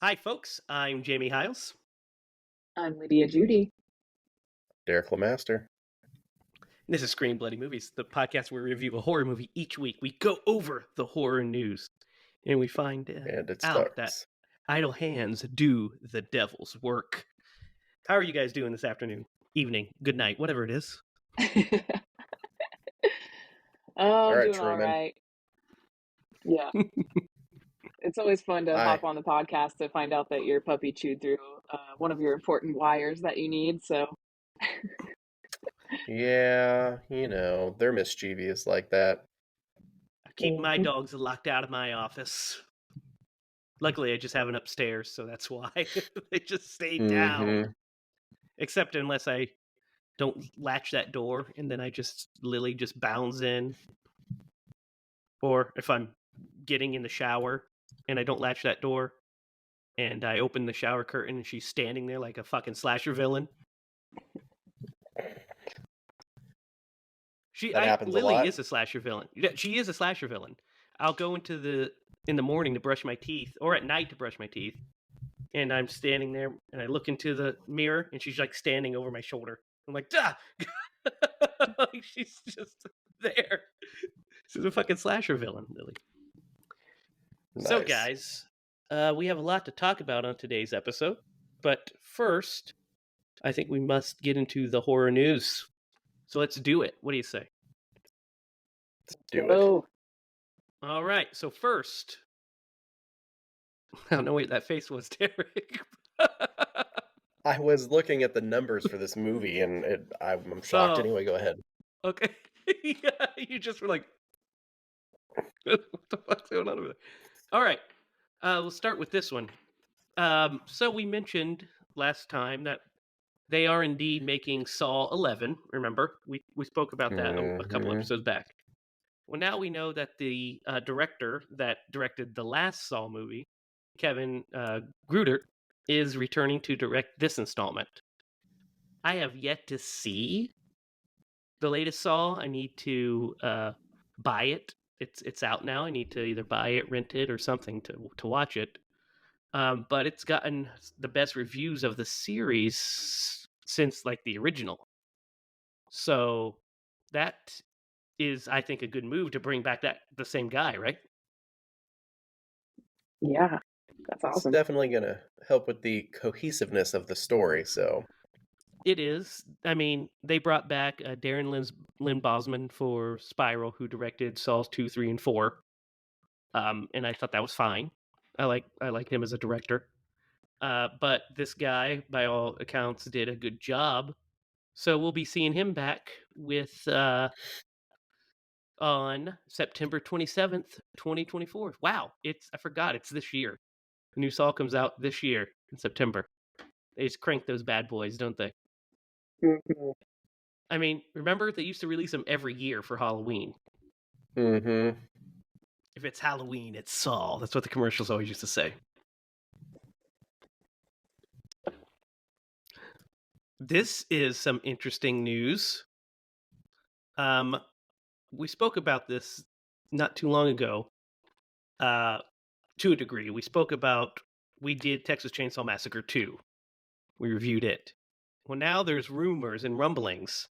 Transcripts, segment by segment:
Hi, folks. I'm Jamie Hiles. I'm Lydia Judy. Derek Lemaster. This is Scream Bloody Movies, the podcast where we review a horror movie each week. We go over the horror news, and we find And it out that starts. idle hands do the devil's work. How are you guys doing this afternoon, evening, good night, whatever it is? All right, Doing all Truman. right. Yeah. It's always fun to hop on the podcast to find out that your puppy chewed through one of your important wires that you need. So, Yeah, they're mischievous like that. I keep my dogs locked out of my office. Luckily, I just have an upstairs, so that's why they just stay down. Except unless I don't latch that door, and then I just Lily just bounds in. Or if I'm getting in the shower and I don't latch that door, and I open the shower curtain and she's standing there like a fucking slasher villain. Lily is a slasher villain. She is a slasher villain. I'll go in the morning to brush my teeth, or at night to brush my teeth, and I'm standing there and I look into the mirror and she's like standing over my shoulder. I'm like, duh! Like she's just there. She's a fucking slasher villain, Lily. Nice. So, guys, we have a lot to talk about on today's episode. But first, I think we must get into the horror news. So let's do it. What do you say? Let's do it. All right. So first, I don't know what that face was, Derek. I was looking at the numbers for this movie, and I'm shocked. Anyway, go ahead. Okay. Yeah, you just were like, what the fuck's going on over there? All right. We'll start with this one. So we mentioned last time that they are indeed making Saw 11. Remember, we spoke about that a couple episodes back. Well, now we know that the director that directed the last Saw movie, Kevin Gruder, is returning to direct this installment. I have yet to see the latest Saw. I need to buy it. It's out now. I need to either buy it, rent it, or something to watch it. But it's gotten the best reviews of the series since like the original. So that is, I think, a good move to bring back the same guy, right? Yeah, that's awesome. It's definitely going to help with the cohesiveness of the story, so. It is. I mean, they brought back Darren Lynn Bosman for Spiral, who directed Saws 2, 3, and 4. And I thought that was fine. I like him as a director. But this guy, by all accounts, did a good job. So we'll be seeing him back with on September 27th, 2024. Wow, I forgot it's this year. The new Saw comes out this year in September. They just crank those bad boys, don't they? Mm-hmm. I mean, remember they used to release them every year for Halloween. Mm-hmm. If it's Halloween, it's Saw. That's what the commercials always used to say. This is some interesting news. We spoke about this not too long ago. To a degree, we did Texas Chainsaw Massacre 2. We reviewed it. Well, now there's rumors and rumblings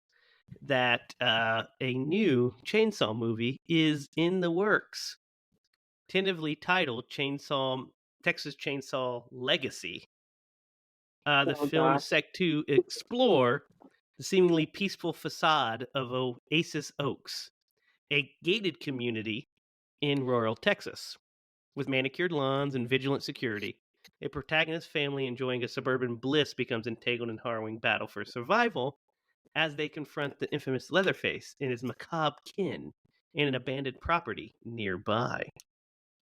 that a new Chainsaw movie is in the works, tentatively titled Texas Chainsaw Legacy. The film is set to explore the seemingly peaceful facade of Oasis Oaks, a gated community in rural Texas, with manicured lawns and vigilant security. A protagonist family enjoying a suburban bliss becomes entangled in harrowing battle for survival as they confront the infamous Leatherface and his macabre kin in an abandoned property nearby.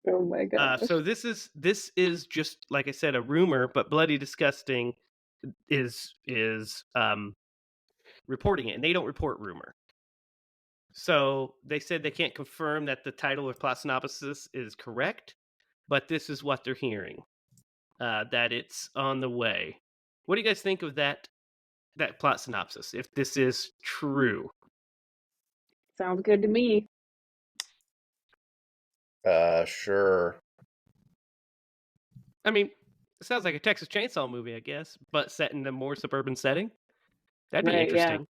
Oh my god! So this is just, like I said, a rumor, but Bloody Disgusting is reporting it, and they don't report rumor. So they said they can't confirm that the title or plot synopsis is correct, but this is what they're hearing, that it's on the way. What do you guys think of that plot synopsis, if this is true? Sounds good to me. Sure. I mean, sounds like a Texas Chainsaw movie, I guess, but set in a more suburban setting. That'd be Right, yeah. interesting.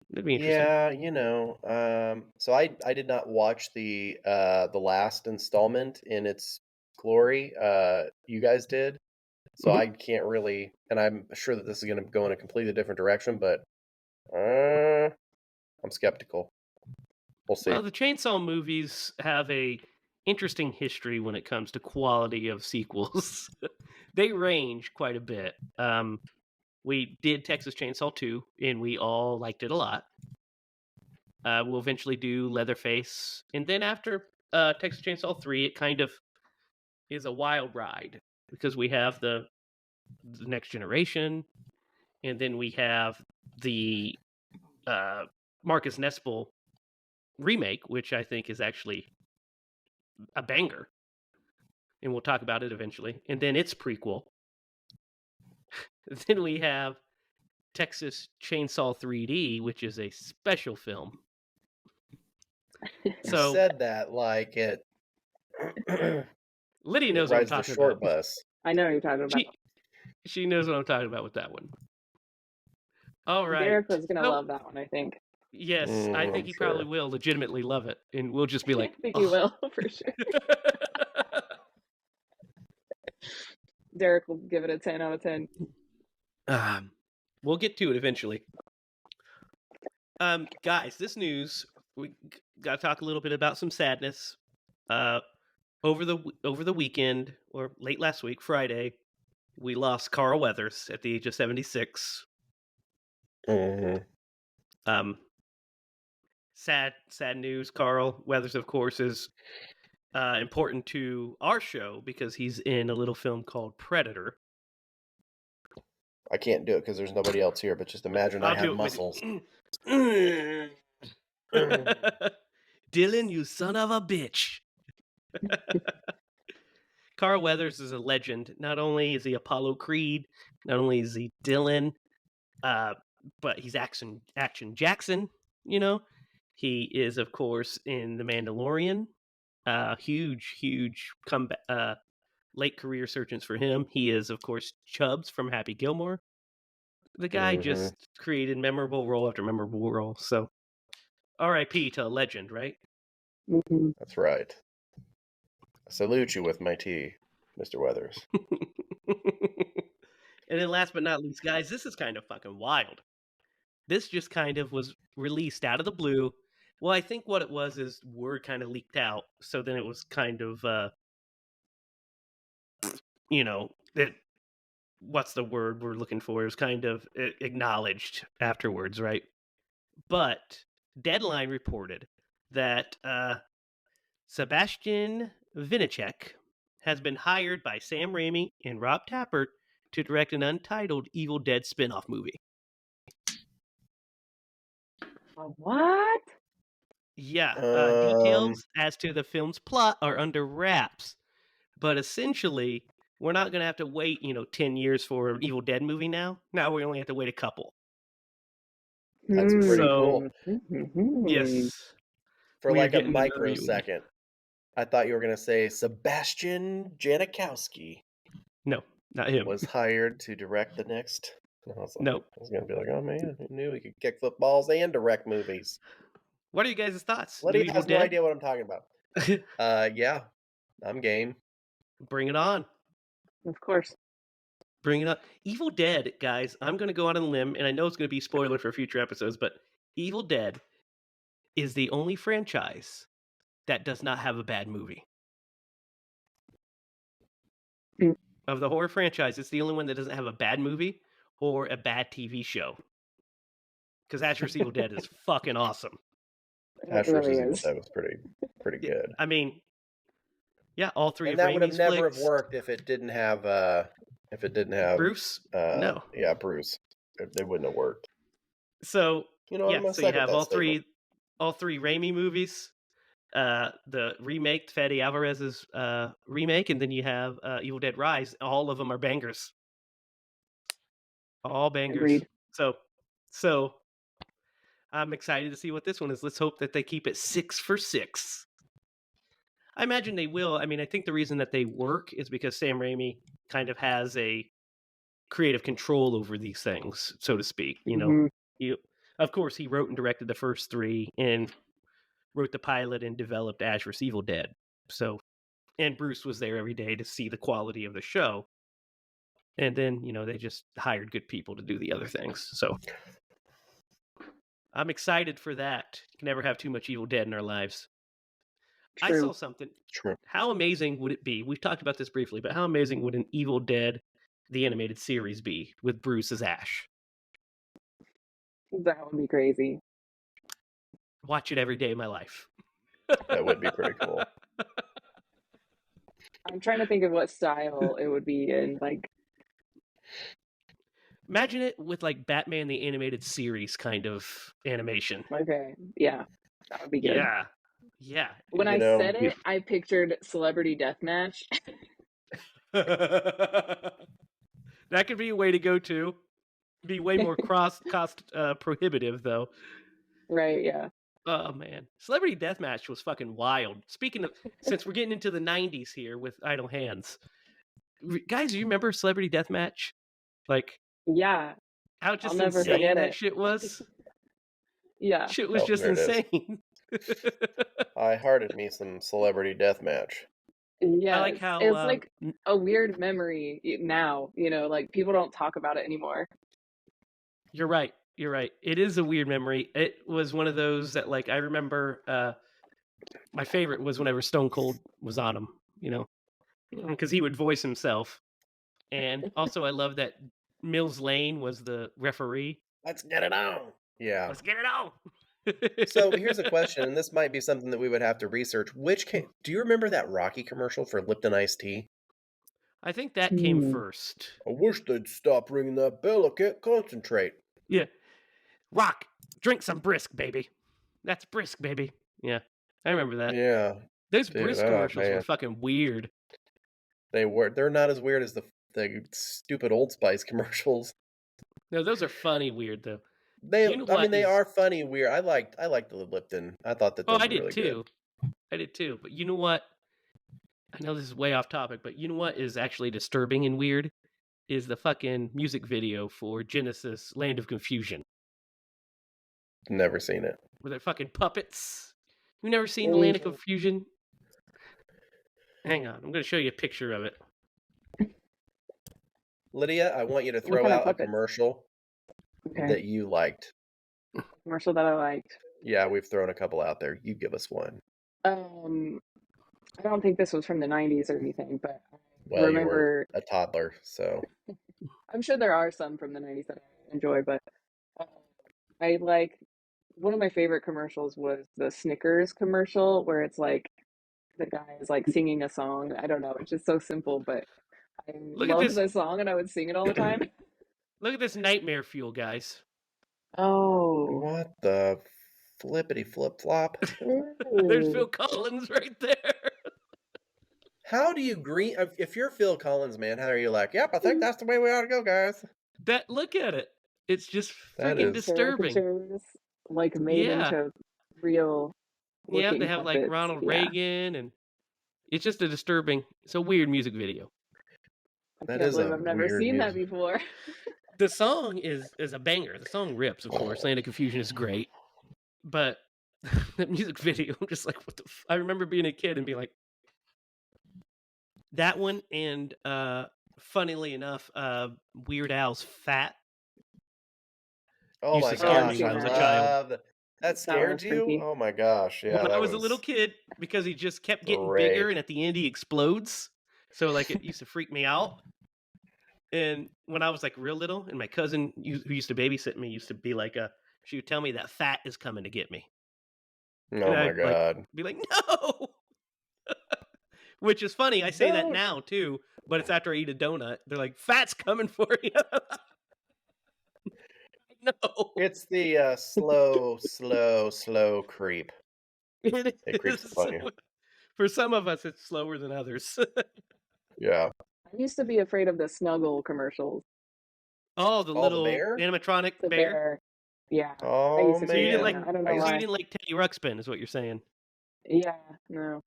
That'd be interesting. Yeah, so I did not watch the last installment in its glory. You guys did. So Mhm. I can't really, and I'm sure that this is going to go in a completely different direction, but I'm skeptical. We'll see. Well, the Chainsaw movies have a interesting history when it comes to quality of sequels. They range quite a bit. We did Texas Chainsaw 2, and we all liked it a lot. We'll eventually do Leatherface, and then after Texas Chainsaw 3, it kind of is a wild ride because we have the Next Generation, and then we have the Marcus Nespel remake, which I think is actually a banger, and we'll talk about it eventually. And then its prequel. Then we have Texas Chainsaw 3D, which is a special film. You So said that like it. Lydia It knows what I'm rides the talking short about. bus. I know what you're talking about. She knows what I'm talking about with that one. All right. Derek was gonna So, love that one, I think. yes, I think I'm he sure. probably will legitimately love it, and we'll just be like, I think he will for sure. Derek will give it a 10 out of 10. We'll get to it eventually. Guys, this news, we got to talk a little bit about some sadness. Over the weekend, or late last week, Friday, we lost Carl Weathers at the age of 76. Mm-hmm. Sad news. Carl Weathers, of course, is important to our show because he's in a little film called Predator. I can't do it because there's nobody else here. But just imagine I have muscles. Dylan, you son of a bitch. Carl Weathers is a legend. Not only is he Apollo Creed, not only is he Dylan, but he's Action Jackson. You know, he is, of course, in The Mandalorian. Huge comeback. Late career surgeons for him. He is, of course, Chubbs from Happy Gilmore. The guy just created memorable role after memorable role. So, R.I.P. to a legend, right? Mm-hmm. That's right. I salute you with my tea, Mr. Weathers. And then last but not least, guys, this is kind of fucking wild. This just kind of was released out of the blue. Well, I think what it was is word kind of leaked out. So then it was kind of, that what's the word we're looking for? It was kind of acknowledged afterwards, right? But Deadline reported that Sebastian Vinacek has been hired by Sam Raimi and Rob Tappert to direct an untitled Evil Dead spin-off movie. What? Yeah, details as to the film's plot are under wraps, but essentially, we're not going to have to wait, 10 years for an Evil Dead movie now. Now we only have to wait a couple. That's pretty So, cool. Yes. For we are like a getting another Evil Dead. microsecond, I thought you were going to say Sebastian Janikowski No, not him. was hired to direct the next. I was No. going to be like, oh man, who knew he could kick footballs and direct movies? What are you guys' thoughts? Lydia New has Evil no Dead? idea what I'm talking about. Yeah, I'm game. Bring it on. Of course. Bring it on. Evil Dead, guys, I'm going to go on a limb, and I know it's going to be spoiler for future episodes, but Evil Dead is the only franchise that does not have a bad movie. Of the horror franchise, it's the only one that doesn't have a bad movie or a bad TV show. Because Ash vs. Evil Dead is fucking awesome. Ash really vs. Evil is. Dead was pretty good. I mean, yeah, all three And of that would have Raimi's never flicks. have worked if it didn't have Bruce? No. Yeah, Bruce. They wouldn't have worked. So You know, I'm yeah, gonna so you second have that all statement. three Raimi movies, the remake, Fede Alvarez's remake, and then you have Evil Dead Rise. All of them are bangers. All bangers. Agreed. So I'm excited to see what this one is. Let's hope that they keep it 6 for 6. I imagine they will. I mean, I think the reason that they work is because Sam Raimi kind of has a creative control over these things, so to speak. You, of course, he wrote and directed the first 3 and wrote the pilot and developed Ash vs. Evil Dead. So, and Bruce was there every day to see the quality of the show. And then, they just hired good people to do the other things. So I'm excited for that. You can never have too much Evil Dead in our lives. True. I saw something. True. How amazing would it be? We've talked about this briefly, but how amazing would an Evil Dead, the animated series, be with Bruce as Ash? That would be crazy. Watch it every day of my life. That would be pretty cool. I'm trying to think of what style it would be in. Like, imagine it with like Batman the Animated Series kind of animation. Okay, yeah, that would be good. Yeah. When I said it, I pictured Celebrity Deathmatch. That could be a way to go too. Be way more cost prohibitive though. Right, yeah. Oh man, Celebrity Deathmatch was fucking wild. Speaking of, since we're getting into the 90s here with Idle Hands, guys, do you remember Celebrity Deathmatch? Like, yeah, how just insane that shit was? Yeah, shit was just insane. I hearted me some Celebrity Deathmatch. Yeah, I like how it's like a weird memory now. Like people don't talk about it anymore. You're right. It is a weird memory. It was one of those that, like, I remember. My favorite was whenever Stone Cold was on him. Because he would voice himself, and also I love that Mills Lane was the referee. Let's get it on. Yeah. Let's get it on. So here's a question, and this might be something that we would have to research. Do you remember that Rocky commercial for Lipton iced tea? I think that came first. I wish they'd stop ringing that bell. I can't concentrate. Yeah. Rock, drink some brisk, baby. That's brisk, baby. Yeah, I remember that. Yeah. Those brisk commercials were fucking weird. They were. They're not as weird as the stupid Old Spice commercials. No, those are funny weird though. They are funny weird. I liked the Lipton. I thought that those were really good. I did too. But you know what? I know this is way off topic, but you know what is actually disturbing and weird? Is the fucking music video for Genesis Land of Confusion. Never seen it. Were they fucking puppets? You never seen the Land of Confusion? Hang on, I'm going to show you a picture of it. Lydia, I want you to throw out a commercial that you liked. A commercial that I liked. Yeah, we've thrown a couple out there. You give us one. I don't think this was from the 90s or anything, but I remember you were a toddler, so I'm sure there are some from the 90s that I enjoy, but I like one of my favorite commercials was the Snickers commercial where it's like the guy is like singing a song. I don't know, it's just so simple, but I loved the song and I would sing it all the time. Look at this nightmare fuel, guys. Oh. What the flippity flip flop? There's Phil Collins right there. How do you agree? If you're Phil Collins, man, how are you like, yep, I think that's the way we ought to go, guys? Look at it. It's just freaking disturbing. Like made into real. Yeah, they have like Ronald Reagan, and it's just it's a weird music video. I can't believe I've never seen that before. The song is a banger. The song rips, of course. Land of Confusion is great. But the music video, I'm just like, what the I remember being a kid and being like, that one, and funnily enough, Weird Al's Fat. Oh my gosh, I love that. That scared you? Freaky. Oh my gosh, yeah. When I was a little kid, because he just kept getting bigger, and at the end he explodes. So like it used to freak me out. And when I was like real little, and my cousin who used to babysit me used to be like, she would tell me that Fat is coming to get me. Oh my god! Be like, no. Which is funny. I say that now too, but it's after I eat a donut. They're like, Fat's coming for you. No. It's the slow creep. It creeps upon you. For some of us, it's slower than others. Yeah. I used to be afraid of the Snuggle commercials. Oh, the little bear? animatronic bear? Yeah. Oh, So you didn't like, I don't know why. You didn't like Teddy Ruxpin, is what you're saying? Yeah, no.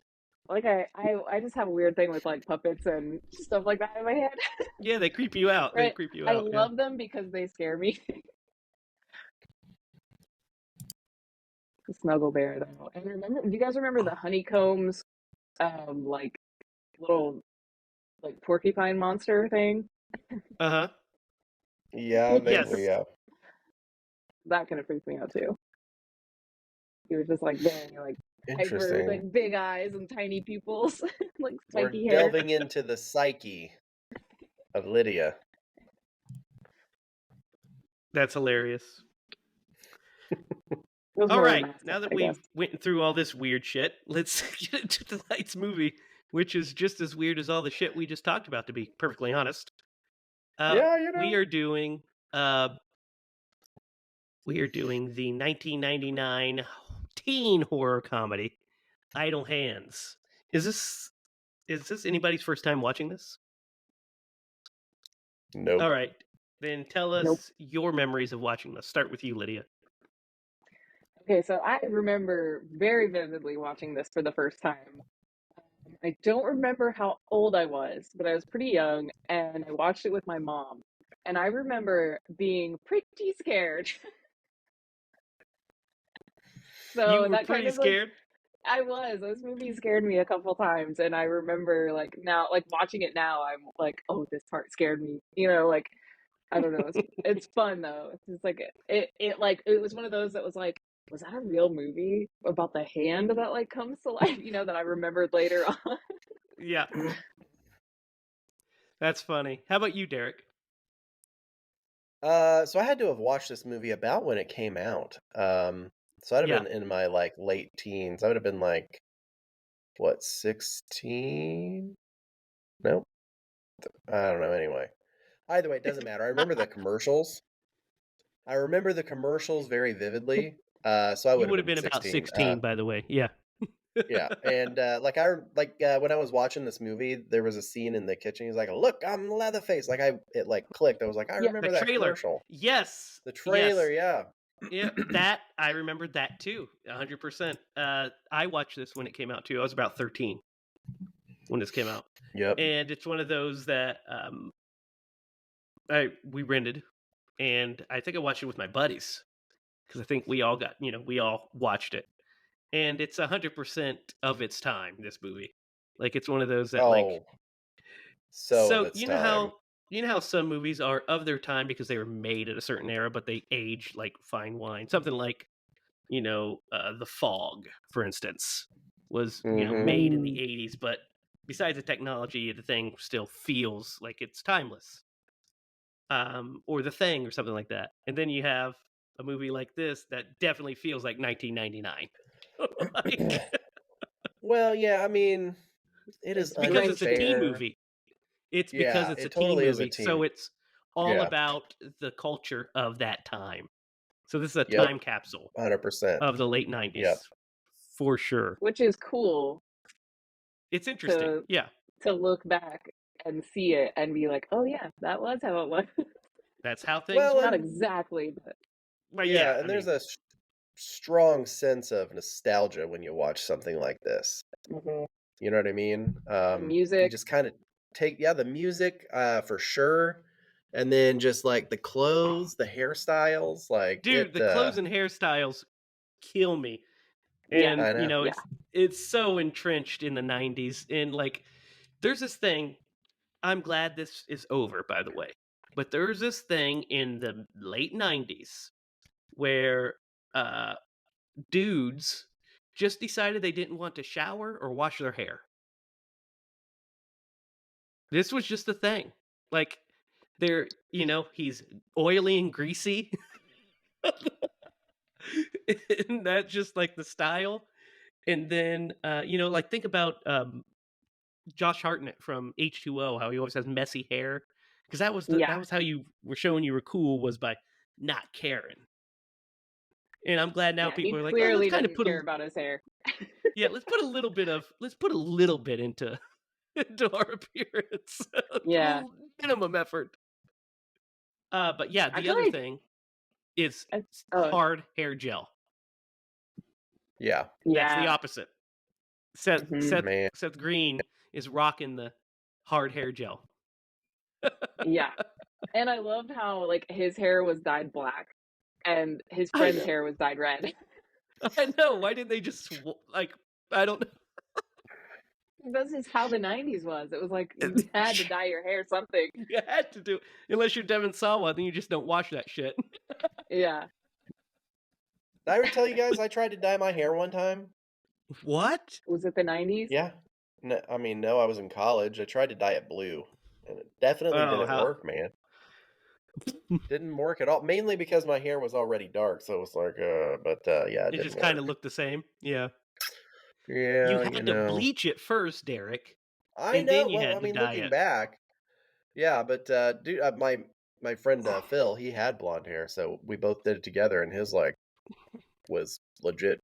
like I just have a weird thing with like puppets and stuff like that in my head. Yeah, they creep you out. They Right? creep you I out. Yeah. love them because they scare me. The Snuggle Bear though. And remember, do you guys remember the honeycombs like little like porcupine monster thing? Uh huh. Yeah, vaguely, Yes. yeah. That kind of freaked me out too. He was just like very like hyper, Interesting. like big eyes and tiny pupils, like We're spiky hair. delving into the psyche of Lydia. That's hilarious. It was All more of a right. mascot, Now that I guess. we went through all this weird shit, let's get into the Lights movie, which is just as weird as all the shit we just talked about, to be perfectly honest. Yeah, We are doing the 1999 teen horror comedy Idle Hands. Is this anybody's first time watching this? nope. All right. Then tell Nope. us your memories of watching this. Start with you, Lydia. Okay, so I remember very vividly watching this for the first time. I don't remember how old I was, but I was pretty young and I watched it with my mom. And I remember being pretty scared. You So were that kind pretty of like scared? I was. This movie scared me a couple times and I remember like now like watching it now I'm like, "Oh, this part scared me." You know, like I don't know. It's fun though. It's just like it like it was one of those that was like, was that a real movie about the hand that like comes to life? You know, that I remembered later on. Yeah. That's funny. How about you, Derek? So I had to have watched this movie about when it came out. So I'd have Yeah. been in my like late teens. I would have been like what, 16? Nope. I don't know anyway. Either way, it doesn't matter. I remember the commercials. I remember the commercials very vividly. So I You would have would have been been about 16. 16, by the way. Yeah. Yeah, and when I was watching this movie, there was a scene in the kitchen. He's like, "Look, I'm Leatherface." Like it like clicked. I was like, "I Yeah. The remember that trailer. commercial." Yes. The trailer, Yes. yeah. Yeah, that I remembered that too, 100%. I watched this when it came out too. I was about 13 when this came out, Yep. and it's one of those that we rented, and I think I watched it with my buddies because I think we all watched it, and it's 100% of its time. This movie, like it's one of those that like Oh, so of so its time. you know how some movies are of their time because they were made at a certain era, but they age like fine wine. Something like The Fog, for instance, was, Mm-hmm. made in the Mm. 80s, but besides the technology, the thing still feels like it's timeless. Or The Thing or something like that. And then you have a movie like this that definitely feels like 1999. Like, Well, yeah, I mean, it is It's it's because it's a teen wrenching. unfair. movie. It's because Yeah, it's a it teen totally is a movie. So teen. it's all Yeah. about the culture of that time. So this is a Yep. time capsule 100%. of the late 90s Yep. for sure. Which is cool It's interesting. to Yeah. look back and see it and be like, "Oh yeah, that was how it was." That's how things Well, Not were. and exactly, but Well, yeah, yeah, I and there's mean, a strong sense of nostalgia when you watch something like this. mhm. You know what I mean? The You music. just kind of the music, for sure, and then just like the clothes, the hairstyles, like dude, the clothes and hairstyles kill me. Yeah. And, I know. Yeah. it's so entrenched in the 90s. And like there's this thing, I'm glad this is over, by the way. But there's this thing in the late 90s where dudes just decided they didn't want to shower or wash their hair. This was just a thing. Like he's oily and greasy. And that's just like the style. And then like think about Josh Hartnett from H2O, how he always has messy hair. Because that Yeah. was how you were showing you were cool, was by not caring. And I'm glad now Yeah. He people are like, oh, let's clearly kind of doesn't put care a about his hair. let's put a little bit into into our appearance. A Yeah. little minimum effort. But yeah, I the feel other like thing is oh hard hair gel. Yeah. That's the yeah. opposite. Seth Mhm. Seth Man, Seth Green is rocking the hard hair gel. Yeah. And I loved how, like, his hair was dyed black and his I friend's know. hair was dyed red. I know. Why didn't they just like? I don't That's just how the 90s was. It was like know. you had to dye your hair something. You had to do it. Unless you're Devin Sawa, then you just don't watch that shit. Yeah. did I ever tell you guys I tried to dye my hair one time? What? Was it the 90s? Yeah. No, I mean, no, I was in college. I tried to dye it blue, and it definitely Oh, didn't how? work, man. Didn't work at all. Mainly because my hair was already dark, so it was like, yeah, it It didn't just kind of work. looked the same. Yeah. You Yeah, had to bleach it first, Derek, I and then know. you Well, I had to mean, dye looking it. back, yeah, but dude, my friend Phil, he had blonde hair, so we both did it together, and his like was legit,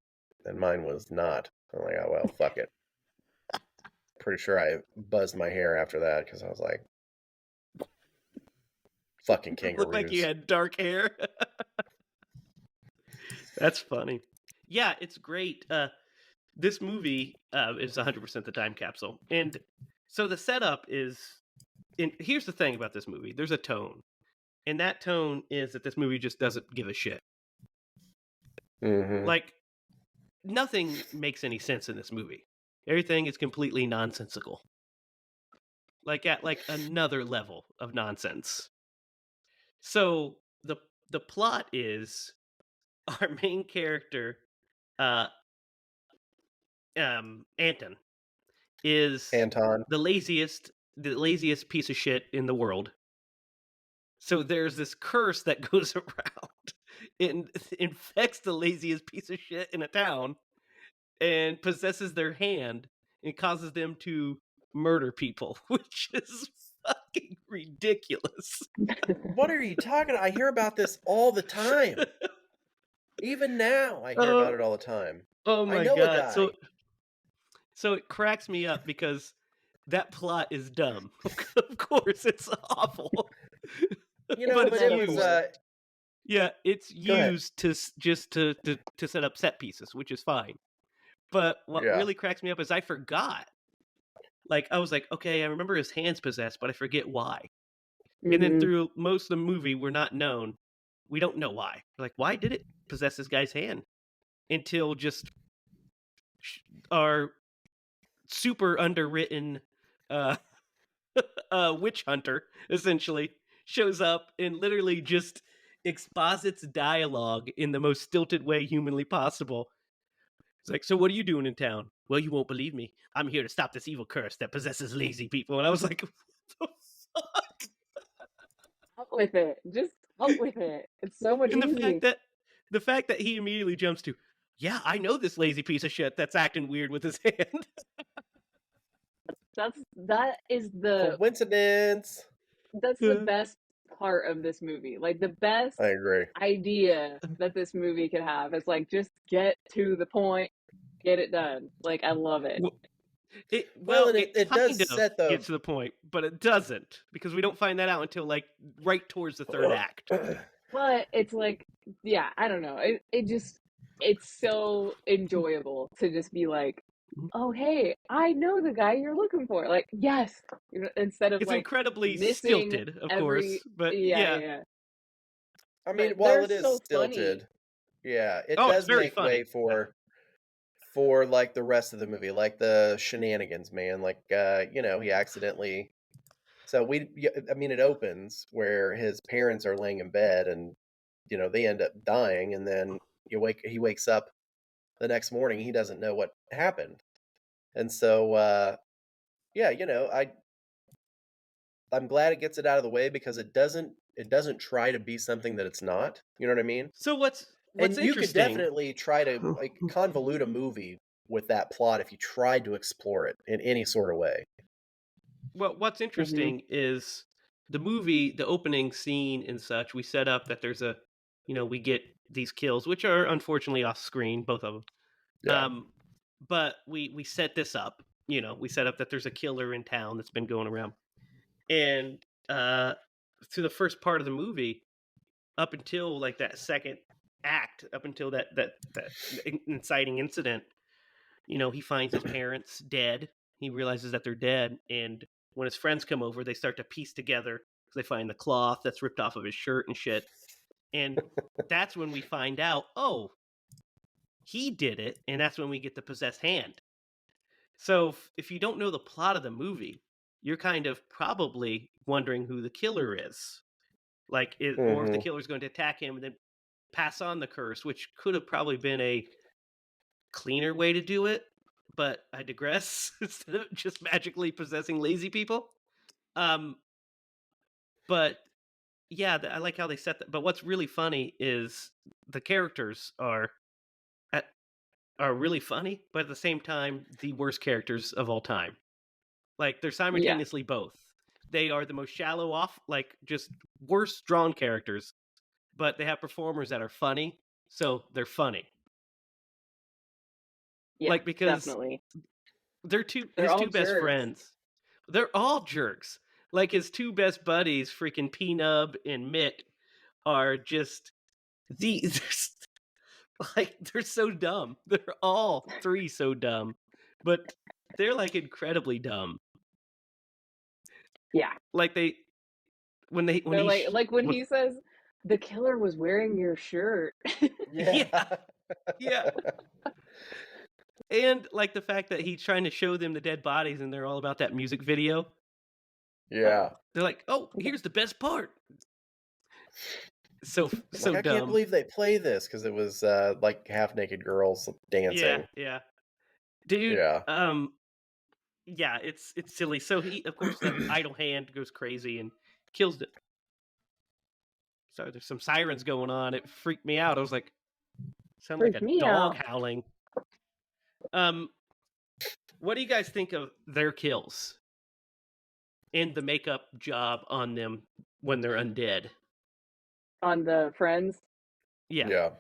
and mine was not. I'm like, oh well, fuck it. Pretty sure I buzzed my hair after that because I was like, fucking It looked like you kangaroos. had dark hair. That's funny. Yeah, it's great. This movie is 100% the time capsule, and so the setup is. And here's the thing about this movie: there's a tone, and that tone is that this movie just doesn't give a shit. Mm-hmm. Like nothing makes any sense in this movie. Everything is completely nonsensical. Like at like another level of nonsense. So the plot is our main character, uh, Anton, is Anton. the laziest piece of shit in the world. So there's this curse that goes around and infects the laziest piece of shit in a town and possesses their hand and causes them to murder people, which is fucking ridiculous. What are you talking? I hear about this all the time. Even now, I hear about Oh, it all the time. oh I my know a god. So guy. so it cracks me up because that plot is dumb. Of course, it's awful. You know, But But it's but it then it was. used. worked. Yeah, it's Go ahead. used to just to set up set pieces, which is fine. But what Yeah. really cracks me up is I forgot. Like I was like, okay, I remember his hands possessed, but I forget why. And then Mhm. through most of the movie, we're not known. We don't know why. We're like, why did it possess this guy's hand? Until just our super underwritten uh, witch hunter essentially shows up and literally just exposits dialogue in the most stilted way humanly possible. It's like, so what are you doing in town? Well, you won't believe me. I'm here to stop this evil curse that possesses lazy people. And I was like, what the fuck? Out with it. Just out with it. It's so much And easy. the fact that he immediately jumps to, yeah, I know this lazy piece of shit that's acting weird with his hand. That is the Coincidence. best part of this movie. Like the best I agree. idea that this movie could have is like just get to the point, get it done. Like I love it. Well, and It it kind does of set the. gets to the point, but it doesn't because we don't find that out until like right towards the third act. But it's like, yeah, I don't know. It's so enjoyable to just be like, oh hey, I know the guy you're looking for. Like, yes. Instead of It's like incredibly missing stilted, of every course, but yeah, yeah, yeah. yeah. I But mean, while they're it is so funny. stilted, yeah, it Oh, it's does very make way funny. for like the rest of the movie, like the shenanigans, man. Like, he accidentally. So I mean, it opens where his parents are laying in bed, and they end up dying, and then he wakes up the next morning. He doesn't know what happened, and so yeah, I'm glad it gets it out of the way because it doesn't try to be something that it's not. You know what I mean? So what's And you could interesting? definitely try to like convolute a movie with that plot if you tried to explore it in any sort of way. Well, what's Hmm. interesting is the movie, the opening scene and such. We set up that there's we get these kills, which are unfortunately off screen, both of them. Yeah. But we set this up. We set up that there's a killer in town that's been going around, and through the first part of the movie, up until like that second act, up until that inciting incident, he finds his parents dead. He realizes that they're dead, and when his friends come over, they start to piece together because they find the cloth that's ripped off of his shirt and shit. And that's when we find out, oh, he did it, and that's when we get the possessed hand. So if you don't know the plot of the movie, you're kind of probably wondering who the killer is. Or if the Mm-hmm. killer's going to attack him and then pass on the curse, which could have probably been a cleaner way to do it, but I digress. Instead of just magically possessing lazy people. But yeah, I like how they set that. But what's really funny is the characters are really funny, but at the same time, the worst characters of all time. Like they're Yeah. simultaneously both. They are the most shallow off, like just worst drawn characters, but they have performers that are funny, so they're funny. Yeah, Like because definitely. They're his all two best jerks. friends. They're all jerks. Like his two best buddies, freaking P-Nub and Mick, are just these like they're so dumb. They're all three so dumb. But they're like incredibly dumb. Yeah. Like when They're he like when he says the killer was wearing your shirt. yeah, Yeah. yeah. And like the fact that he's trying to show them the dead bodies and they're all about that music video. Yeah. They're like, "Oh, here's the best part." So Like, I can't dumb. believe they play this because it was like half naked girls Yeah, dancing. yeah. Dude, Yeah. yeah, it's silly. So he, of course, the idle hand goes crazy and kills it. So there's some sirens going on. It freaked me out. I was like, sound like Freaked a me dog out. howling. What do you guys think of their kills and the makeup job on them when they're undead? On the friends. Yeah, Yeah.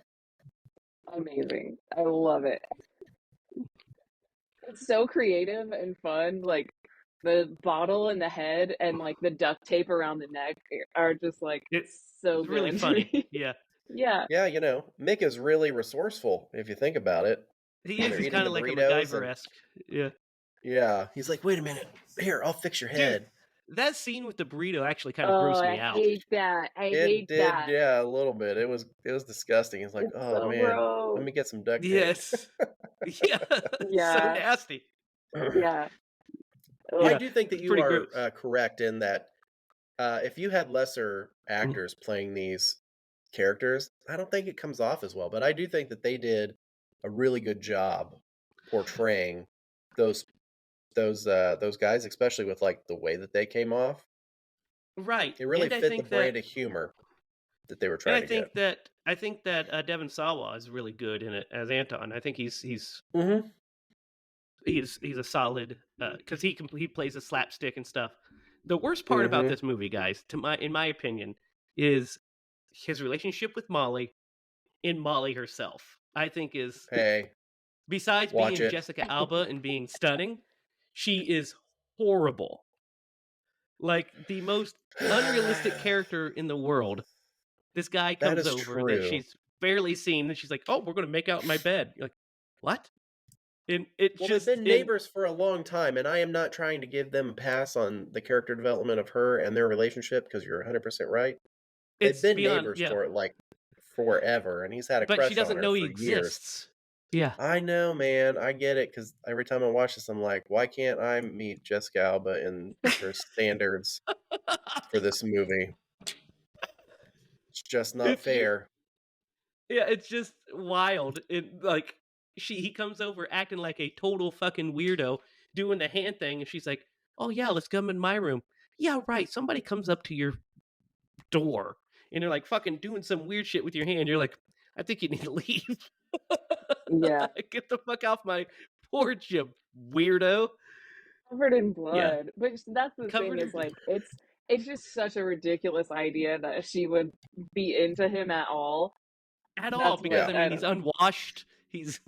Amazing. I love it. It's so creative and fun. Like the bottle in the head and like the duct tape around the neck are just like it's so really good to funny. me. Yeah, Yeah. Yeah, Mick is really resourceful if you think about it. he When is. they're He's eating kind the of like a burritos and MacGyver-esque. Yeah, yeah, he's like, "Wait a minute. Here, I'll fix your dude, head." that scene with the burrito actually kind of Oh, grossed I me out. hate that. I It hate did, that. yeah, a little bit. It was disgusting. It's like, It's "Oh so man, let gross. me get some duct tape." Yes, yeah, so Yeah. nasty. Yeah. I Ugh. Yeah, do think that it's you pretty are gross. correct in that if you had lesser Mm. actors playing these characters, I don't think it comes off as well. But I do think that they did a really good job portraying those those guys, especially with like the way that they came off. Right, It really and I fit the think that brand of humor that they were And trying to get. I think that Devon Sawa is really good in it as Anton. I think Mm-hmm. he's a solid because he plays a slapstick and stuff. The worst part about Mm-hmm. this movie, guys, in my opinion, is his relationship with Molly and Molly herself. I think is Hey, besides watch being it. Jessica Alba and being stunning, she is horrible. Like the most unrealistic character in the world. This guy That comes is over that true. she's barely seen, and she's like, "Oh, we're gonna make out in my bed." You're like, "What?" And it's Well, they've just been in neighbors for a long time, and I am not trying to give them a pass on the character development of her and their relationship because you're 100% right. They've it's been beyond neighbors yeah, for like forever, and he's had a but she crush on doesn't her know he for years. exists. Yeah, I know, man. I get it because every time I watch this, I'm like, why can't I meet Jessica Alba and her standards for this movie? It's just not it's just fair. it's just wild. It like he comes over acting like a total fucking weirdo, doing the hand thing, and she's like, "Oh yeah, let's come in my room." Yeah, right. Somebody comes up to your door, and they're like fucking doing some weird shit with your hand. You're like, "I think you need to leave." Yeah. Get the fuck off my porch, you weirdo. Covered in Yeah, blood. But that's the thing covered is in like it's just such a ridiculous idea that she would be into him at all. at all That's because what Yeah. I I mean he's don't know. unwashed. He's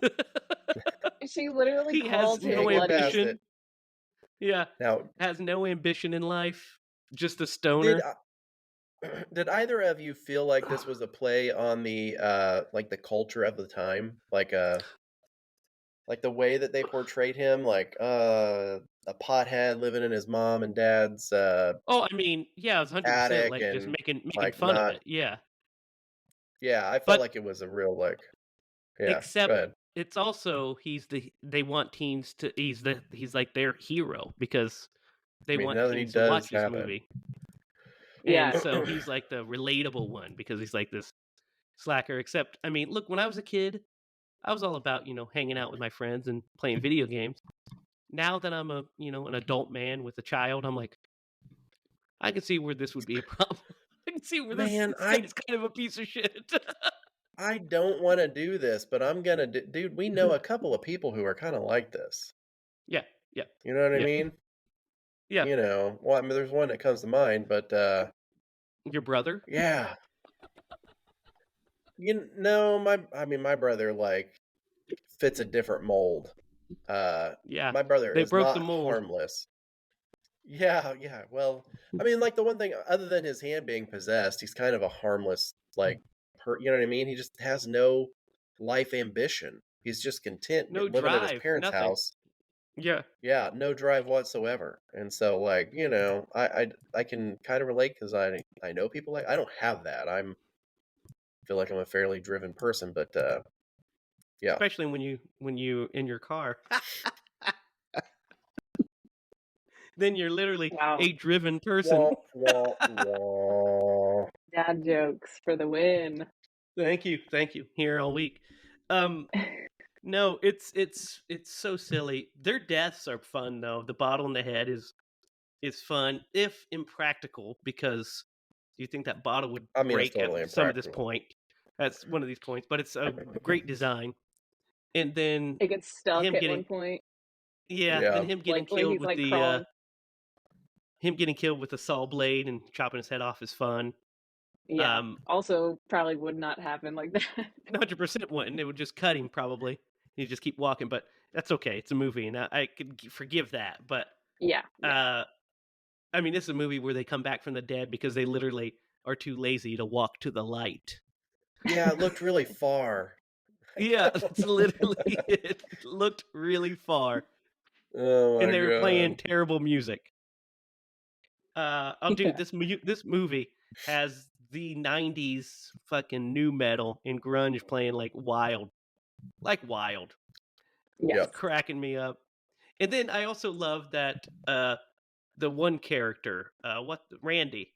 She literally he has calls him Can't no get like past it. ambition. Yeah, Now, has no ambition in life. Just a did stoner. did either of you feel like this was a play on the like the culture of the time? Like Like the way that they portrayed him, like a pothead living in his mom and dad's Oh, I mean, yeah, it's 100% attic like just and making like fun of not. it. Yeah. Yeah, I felt But like it was a real like. Yeah, go except ahead. it's also they want teens to he's like their hero because they I mean, want nothing he teens to watch does this happen. movie. And Yeah. so he's like the relatable one because he's like this slacker. Except, I mean, look, when I was a kid, I was all about, hanging out with my friends and playing video games. Now that I'm an adult man with a child, I'm like, I can see where this would be a problem. I can see where this Man, this guy's kind of a piece of shit. I don't want to do this, but I'm gonna dude. We know a couple of people who are kind of like this. Yeah, yeah, You know what I yeah, mean? yeah. Well, I mean, there's one that comes to mind, but Your brother? yeah, I mean, my brother like fits a different mold. Yeah, My brother they is broke the not mold. harmless. Yeah, yeah. Well, I mean, like the one thing other than his hand being possessed, he's kind of a harmless, like, you know what I mean? He just has no life ambition. He's just content No living at his drive, parents' nothing. house. Yeah, Yeah, no drive whatsoever. And so, like, I can kind of relate because I know people like I don't have that. Feel like I'm a fairly driven person, but yeah. especially when you in your car. Then you're literally Wow. a driven person. Wah, wah, wah. Dad jokes for the win. Thank you. Here all week. Um, no, it's so silly. Their deaths are fun though. The bottle in the head is fun if impractical because you think that bottle would I mean, it's break at totally some of this impractical. point. That's one of these points, but it's a great design. And then It gets stuck him at one getting point, yeah, then Yeah. him getting like when killed he's with like the crawling. saw blade and chopping his head off is fun. Yeah. Also, probably would not happen like that. 100% wouldn't. It would just cut him probably. He'd just keep walking, but that's okay. It's a movie, and I could forgive that. But Yeah. Yeah. uh, I mean, this is a movie where they come back from the dead because they literally are too lazy to walk to the light. Yeah, it looked really far. Yeah, that's literally it. It looked really far, Oh and my they were playing god. terrible music. Oh, dude, Yeah. this movie has the '90s fucking new metal and grunge playing like wild. It's Yes. Yep. cracking me up. And then I also love that the one character, Randy,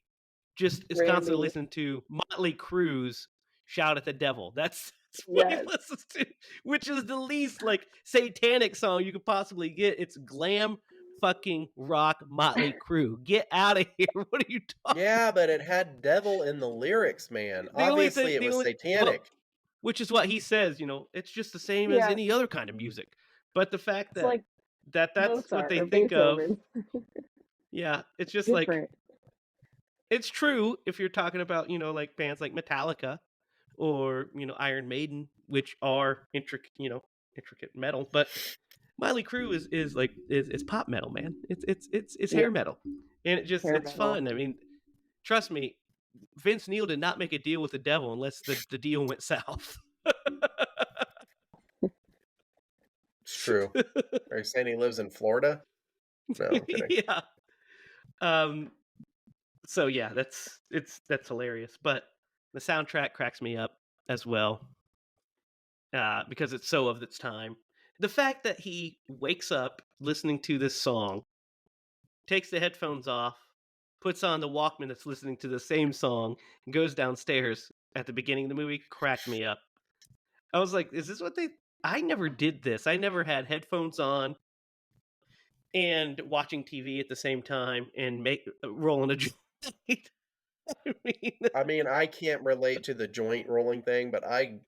just is constantly Randy. listening to Motley Crue's "Shout at the Devil." That's what he Yes. listens to, which is the least like satanic song you could possibly get. It's glam fucking rock Motley Crue. Get out of here! What are you talking? Yeah, but it had devil in the lyrics, man. The only Obviously, thing, it the was only well, satanic. which is what he says. It's just the same as Yeah. any other kind of music. But the fact It's that like that's what Mozart they or think of, Beethoven. yeah, it's just like Different. it's true if you're talking about, like bands like Metallica or, Iron Maiden, which are intricate metal, but Miley Crue is pop metal, man. It's Yeah. hair metal. And Hair it's metal. fun. I mean, trust me, Vince Neil did not make a deal with the devil unless the deal went south. It's true. Are you saying he lives in Florida? No, I'm kidding. Yeah. Um so yeah, that's hilarious. But the soundtrack cracks me up as well. Because it's so of its time. The fact that he wakes up listening to this song, takes the headphones off, puts on the Walkman that's listening to the same song, and goes downstairs at the beginning of the movie cracked me up. I was like, is this what they. I never did this. I never had headphones on and watching TV at the same time and rolling a joint. I mean, I mean, I can't relate to the joint rolling thing, but I,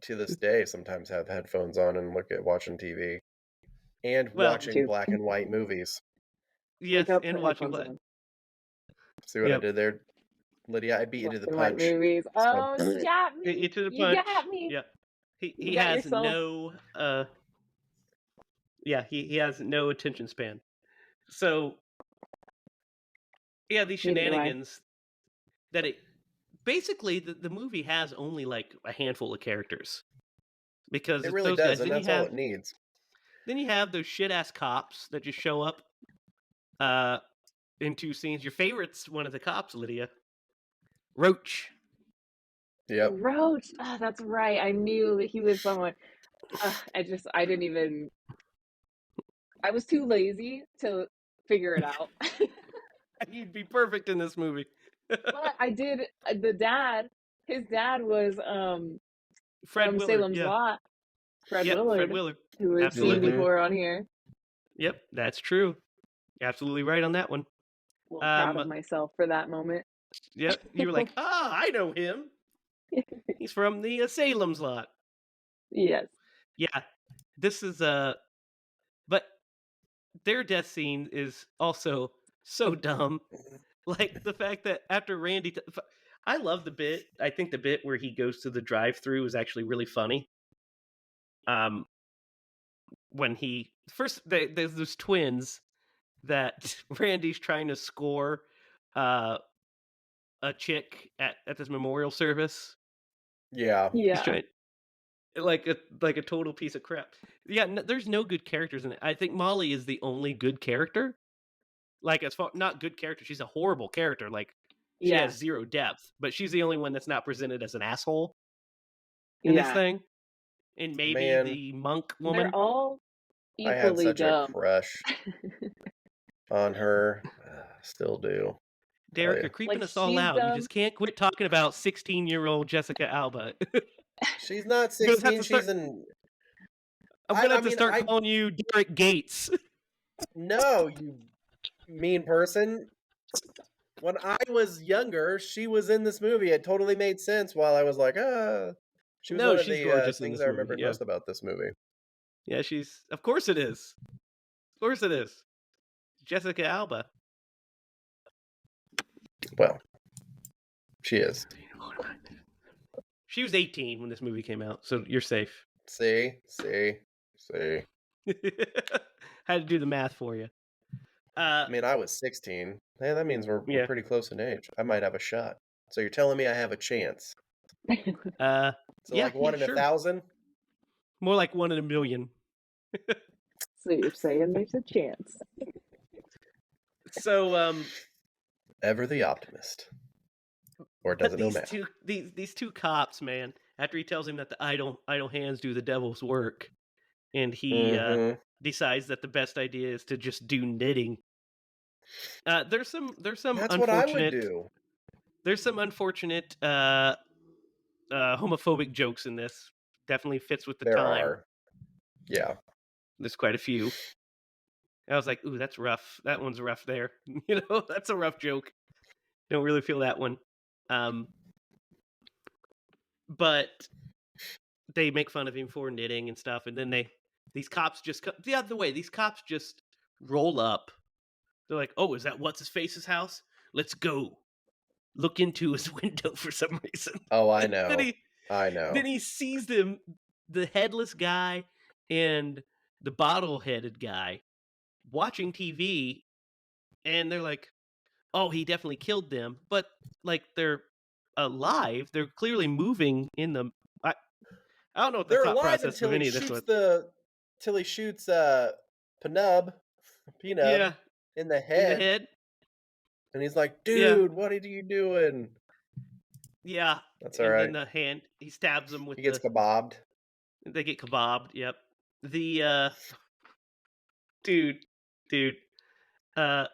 to this day, sometimes have headphones on and look at watching TV and well, Me watching too. black and white movies. Wake yes, up, and put watching headphones Black. on. See what I Yep. did there, Lydia? I beat you Black to the and white punch. movies. So, Oh, you got me. To the You got punch. me. Yep. You He got has yourself. no yeah, he has no attention span. So yeah, these Neither do I. shenanigans that it basically the movie has only like a handful of characters because it it's really those does, guys. and Then you that's all have it needs. Then you have those shit ass cops that just show up in 2 scenes. Your favorite's one of the cops, Lydia. Roach. Yep. Roach. Ah, that's right. I knew that he was someone. I didn't even. I was too lazy to figure it out. He'd be perfect in this movie. But I did. The dad. His dad was Fred from Willard, Salem's yeah. Lot. Fred Yep, Fred Willard, Willard. who we've seen Absolutely. before on here. Yep, that's true. Absolutely right on that one. A little proud of myself for that moment. Yep, you were like, I know him. He's from the Salem's Lot. Yes. Yeah, this is but their death scene is also so dumb. Like the fact that after Randy, I love the bit. I think the bit where he goes to the drive-through is actually really funny. When he first there's those twins that Randy's trying to score a chick at this memorial service. Yeah. He's Yeah. trying like a total piece of crap. Yeah, there's no good characters in it. I think Molly is the only good character. Like as far not good character, she's a horrible character. Like she Yeah. has zero depth, but she's the only one that's not presented as an asshole in this Yeah. thing. And maybe Man, the monk woman. They're all I had equally such a dumb. crush on her. Still do. Derek, yeah. you're creeping Like, us all she's out. You dumb. just can't quit talking about 16-year-old Jessica Alba. She's not You're gonna have 16. to start- She's in. I'm gonna I have to mean, start calling you Derek Gates. No, you mean person. When I was younger, she was in this movie. It totally made sense. While I was like, she was No, one of she's the gorgeous in things this I movie, remembered yeah. most about this movie. Yeah, she's. Of course it is. Of course it is. Jessica Alba. Well, she is. She was 18 when this movie came out, so you're safe. See. Had to do the math for you. I mean, I was 16. Hey, that means we're Yeah. pretty close in age. I might have a shot. So you're telling me I have a chance? So yeah, like 1 in sure. 1,000? More like 1 in a million. So you're saying there's a chance. So Ever the optimist. Or does it know math? These two cops, man, after he tells him that the idle hands do the devil's work, and he decides that the best idea is to just do knitting. There's some That's unfortunate, what I would do. There's some unfortunate homophobic jokes in this. Definitely fits with the There time. are. Yeah. There's quite a few. I was like, ooh, that's rough. That one's rough there. You know, that's a rough joke. Don't really feel that one. But they make fun of him for knitting and stuff, and then these cops just the other way. These cops just roll up. They're like, "Oh, is that what's his face's house? Let's go look into his window for some reason." Oh, I know. I know. Then he sees them, the headless guy and the bottle-headed guy, watching TV, and they're like, "Oh, he definitely killed them," but like they're alive. They're clearly moving in the. I don't know what the They're thought alive process until of any he of this shoots was. till he shoots Peanut Yeah, in the in head. the head. And he's like, dude, what are you doing? Yeah. That's all right. And then the hand, he stabs them with he gets kebabbed. They get kebabbed, yep. The, dude, I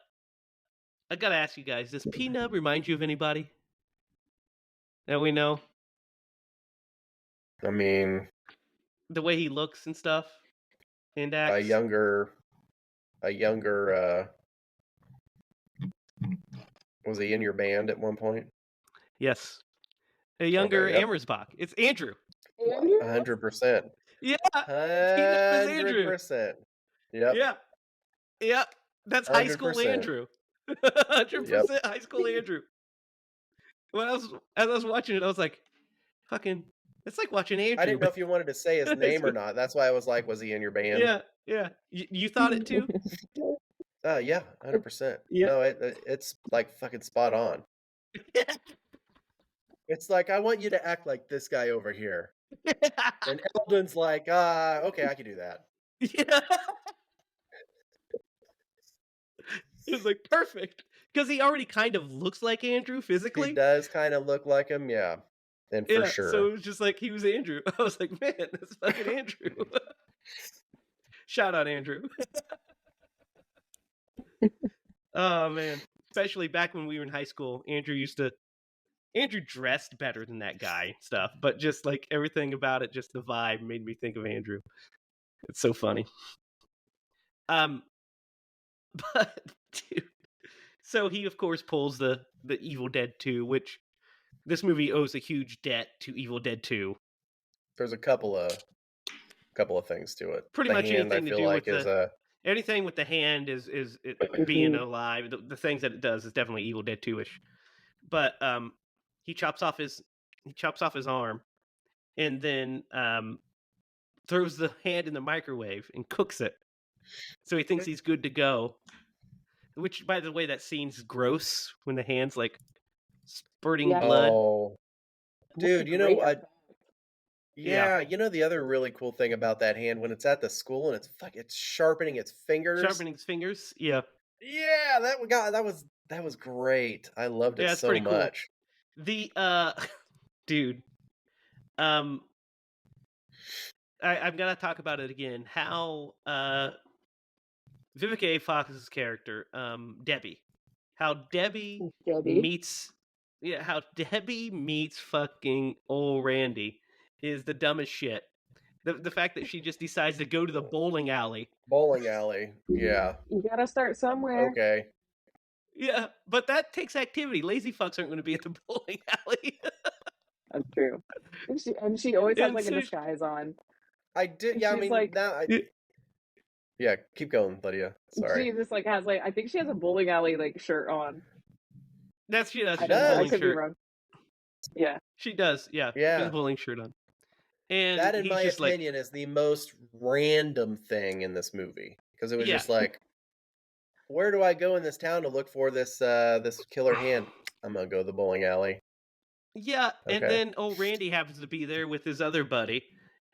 gotta ask you guys, does P-Nub remind you of anybody that we know? I mean, the way he looks and stuff and acts. A younger was he in your band at one point? Yes. A younger Okay, yep. Amersbach. It's Andrew. 100%. Yeah. 100%. Yep. Yeah. That's high school 100%. Andrew. 100% high school Andrew. As I was watching it, I was like, fucking, it's like watching Andrew. I didn't know if you wanted to say his name or not. That's why I was like, was he in your band? Yeah. You thought it too? Yeah, 100%. Yeah. No, it's like fucking spot on. It's like, I want you to act like this guy over here. And Eldon's like, okay, I can do that. Yeah. It was like perfect because he already kind of looks like Andrew He physically. does kind of look like him, yeah. And for Yeah, so sure. it was just like he was Andrew. I was like, man, that's fucking Andrew. Shout out Andrew. Oh man, especially back when we were in high school, Andrew dressed better than that guy and stuff, but just like everything about it, just the vibe made me think of Andrew. It's so funny. Um, but dude, so he of course pulls the Evil Dead 2, which this movie owes a huge debt to Evil Dead 2. There's a couple of things to it. Pretty The much hand I anything to feel do with like is the a anything with the hand is it being Mhm. alive. The things that it does is definitely Evil Dead 2ish. But he chops off his arm and then throws the hand in the microwave and cooks it. So he thinks he's good to go. Which, by the way, that scene's gross when the hand's like spurting Yeah. blood. Oh, What a dude, great effect. Yeah, yeah, the other really cool thing about that hand when it's at the school and it's sharpening its fingers. sharpening his fingers. Yeah, Yeah, that was great. I loved it yeah, it's so pretty cool. much. The dude, um, I'm gonna talk about it again. How Vivica A. Fox's character, Debbie, how Debbie Debbie. meets, yeah, how Debbie meets fucking old Randy is the dumbest shit. The fact that she just decides to go to the bowling alley. Bowling alley. Yeah. You gotta start somewhere. Okay. Yeah, but that takes activity. Lazy fucks aren't going to be at the bowling alley. That's true. And she always has And like a so, disguise on. I did. And Yeah, I she's mean, like, now I. yeah, Yeah, keep going, Lydia. Sorry. she just like has like, I think she has a bowling alley like shirt on. that's she does. She She has a I bowling does. could be shirt. wrong. Yeah. She does. Yeah, she has a Yeah. bowling shirt on. And That, in he's my just like, opinion, is the most random thing in this movie because it was yeah, just like, where do I go in this town to look for this killer hand? I'm gonna go to the bowling alley. yeah. And Okay. then old Randy happens to be there with his other buddy,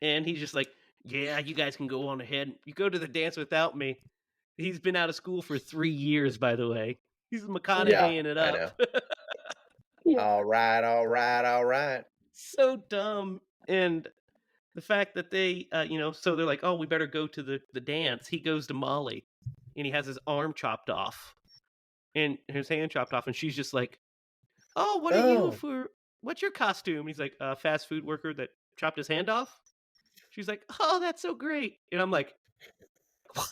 and he's just like, yeah, you guys can go on ahead. You go to the dance without me. He's been out of school for 3 years, by the way. He's Yeah. McConaugheying it I up. know. Yeah. All right, all right, all right. So dumb. And the fact that they, so they're like, oh, we better go to the dance. He goes to Molly, and he has his arm chopped off and his hand chopped off, and she's just like, oh, Oh, what's your costume? He's like, a fast food worker that chopped his hand off. She's like, oh, that's so great. And I'm like, what?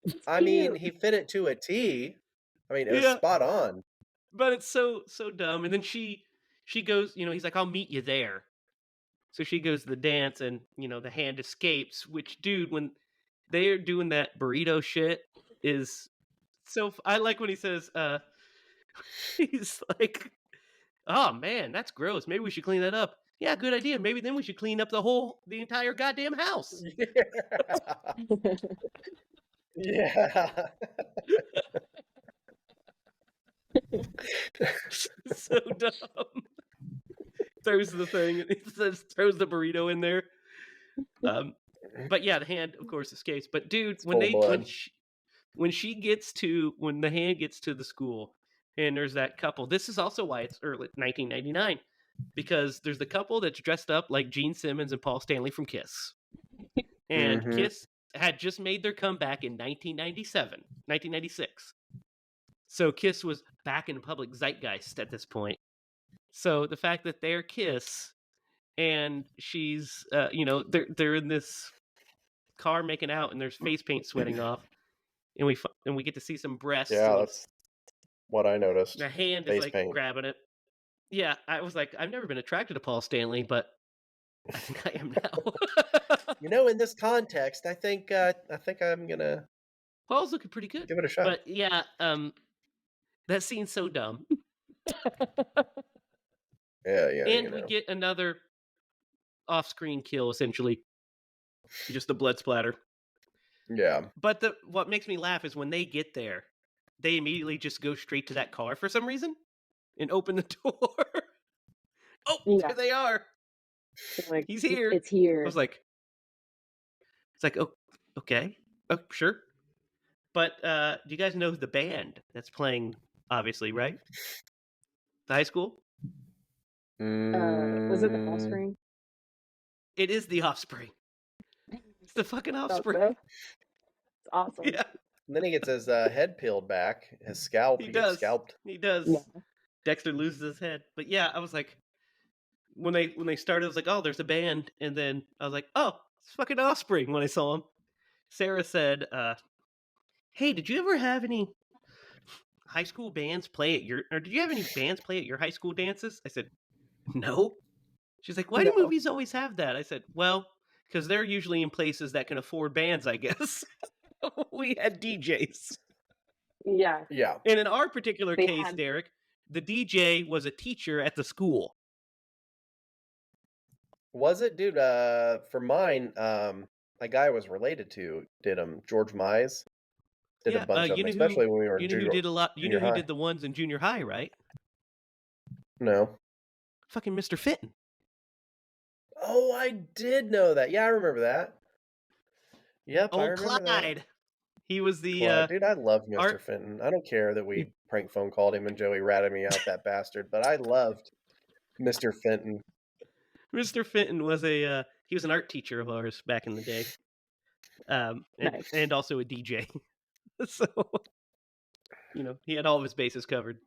It's I mean, cute. he fit it to a T. I mean, it was Yeah, spot on. but it's so dumb. And then she goes, he's like, I'll meet you there. So she goes to the dance, and the hand escapes. Which, dude, when they're doing that burrito shit, is I like when he says, he's like, "Oh man, that's gross. Maybe we should clean that up." Yeah, good idea. Maybe then we should clean up the entire goddamn house. Yeah. So dumb. Throws the thing. He says, throws the burrito in there. But yeah, the hand, of course, escapes. But dude, It's full of blood. when the hand gets to the school, and there's that couple. This is also why it's early 1999, because there's the couple that's dressed up like Gene Simmons and Paul Stanley from Kiss, and Mhm. Kiss had just made their comeback in 1996. So Kiss was back in public zeitgeist at this point. So the fact that they're Kiss and she's, they're in this car making out and there's face paint sweating off, and we get to see some breasts, Yeah, and that's what I noticed. the hand is Face like paint. grabbing it. Yeah, I was like, I've never been attracted to Paul Stanley, but I think I am now. In this context, I think I'm gonna Paul's looking pretty good, give it a shot. but yeah, that scene's so dumb. Yeah, And we get another off-screen kill, essentially, just the blood splatter. Yeah. But what makes me laugh is when they get there, they immediately just go straight to that car for some reason and open the door. Oh, Yeah. there they are. They're like, He's here. it's I here. was like, it's like, oh, okay, oh, sure. But do you guys know the band that's playing? Obviously, right? The high school. Was it the Mm, Offspring? It is the Offspring. It's the fucking Thought Offspring. so. It's awesome. Yeah, and then he gets his head peeled back, his scalp. he He gets does. scalped. He does. Yeah. Dexter loses his head. But yeah, I was like, when they started, I was like, oh, there's a band, and then I was like, oh, it's fucking Offspring. When I saw him, Sarah said, hey, did you ever have any high school bands play at your, or did you have any bands play at your high school dances? I said, no. She's like, why do No. movies always have that? I said, well, because they're usually in places that can afford bands, I guess. We had DJs. Yeah. Yeah. And in our particular They case, had Derek, the DJ was a teacher at the school. Was it, dude? For mine, a guy I was related to did them. George Mize did a Yeah, bunch of them, especially when we were in you know who did a lot, you know junior who high. did the ones in junior high, right? No. Fucking Mr. Fitton. Oh, I did know that. Yeah, I remember that. Yep, I Old remember that. Clyde. He was the Clyde. Dude, I love Mr. art. Fenton. I don't care that we prank phone called him and Joey ratted me out, that bastard, but I loved Mr. Fenton. Mr. Fenton was he was an art teacher of ours back in the day. nice. And also a DJ. So, you know, he had all of his bases covered.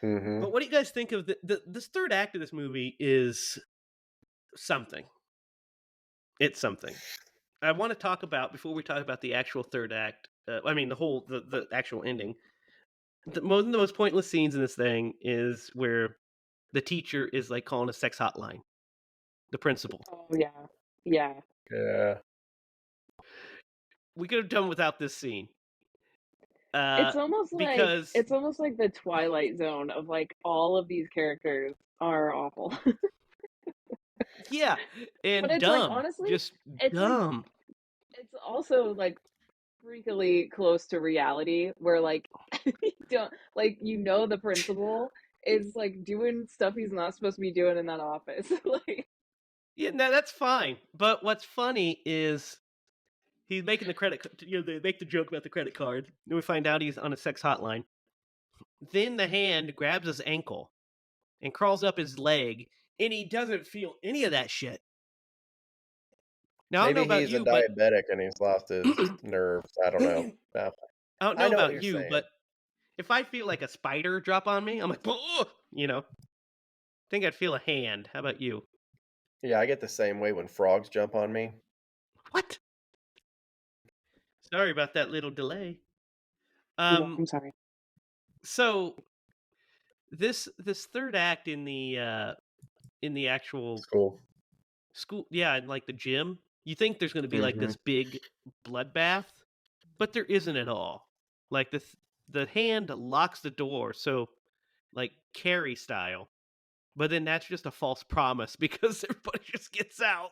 Mm-hmm. But what do you guys think of this third act of this movie? Is something. It's something. I want to talk about, before we talk about the actual third act. I mean, the actual ending. One of the most pointless scenes in this thing is where the teacher is like calling a sex hotline. The principal. Oh yeah. Yeah. Yeah. We could have done without this scene. It's almost because like the Twilight Zone of like all of these characters are awful. yeah, and But it's dumb, like honestly, just it's like dumb. it's also like freakily close to reality where like you don't like the principal is like doing stuff he's not supposed to be doing in that office. Like Yeah, no, that's fine. But what's funny is he's making the they make the joke about the credit card. Then we find out he's on a sex hotline. Then the hand grabs his ankle and crawls up his leg, and he doesn't feel any of that shit. Now, I don't know Maybe about he's a you, but diabetic and he's lost his nerves. I don't know. I don't I know know what about you're you, saying. but if I feel like a spider drop on me, I'm like, you know, I think I'd feel a hand. How about you? Yeah, I get the same way when frogs jump on me. What? Sorry about that little delay. I'm sorry. So this third act in the actual school, yeah, in like the gym, you think there's going to be like Mm-hmm. this big bloodbath, but there isn't at all. Like the hand locks the door, so like Carrie style, but then that's just a false promise because everybody just gets out.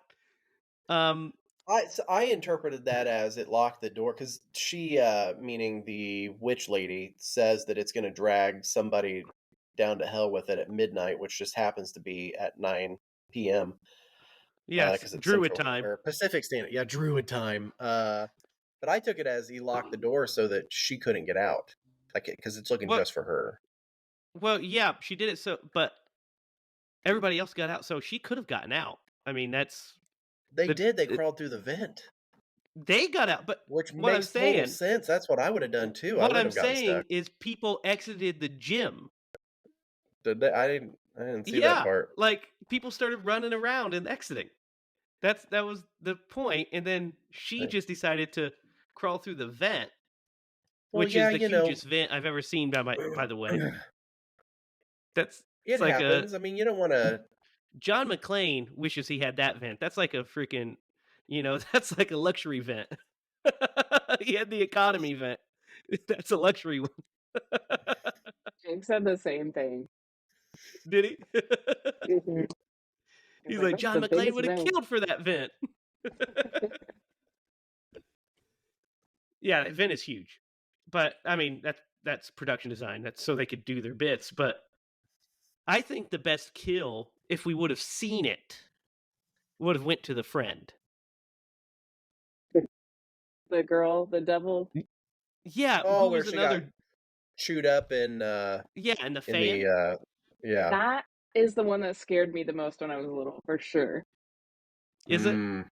I interpreted that as it locked the door because she, meaning the witch lady, says that it's going to drag somebody down to hell with it at midnight, which just happens to be at 9 p.m. Yes, because it's Druid Central time. or Pacific Standard. Yeah, Druid time. But I took it as he locked the door so that she couldn't get out, like because it's looking just for her. Well, yeah, she did it so, but everybody else got out, so she could have gotten out. I mean, that's They did. They crawled through the vent. They got out, but which what I'm makes total saying, sense. That's what I would have done too. I what wouldn't I'm have gotten saying stuck. is people exited the gym. Did they? I didn't see that Yeah, part. like people started running around and exiting. That was the point, and then she Right. just decided to crawl through the vent, Well, which yeah, is the hugest vent I've ever seen. By the way, it's it like happens. I mean, you don't want to. John McClane wishes he had that vent. That's like a freaking, that's like a luxury vent. He had the economy vent. That's a luxury one. Jake said the same thing. Did he? Mhm. He's like, "That's John the McClane biggest would have vent." killed for that vent. Yeah, that vent is huge. But I mean, that's production design. That's so they could do their bits. But I think the best kill, if we would have seen it, would have went to the friend. The girl, the devil. Yeah, Oh, who where was she got another. chewed up Yeah, and the in fan. the yeah. That is the one that scared me the most when I was little, for sure. Is it? Mm.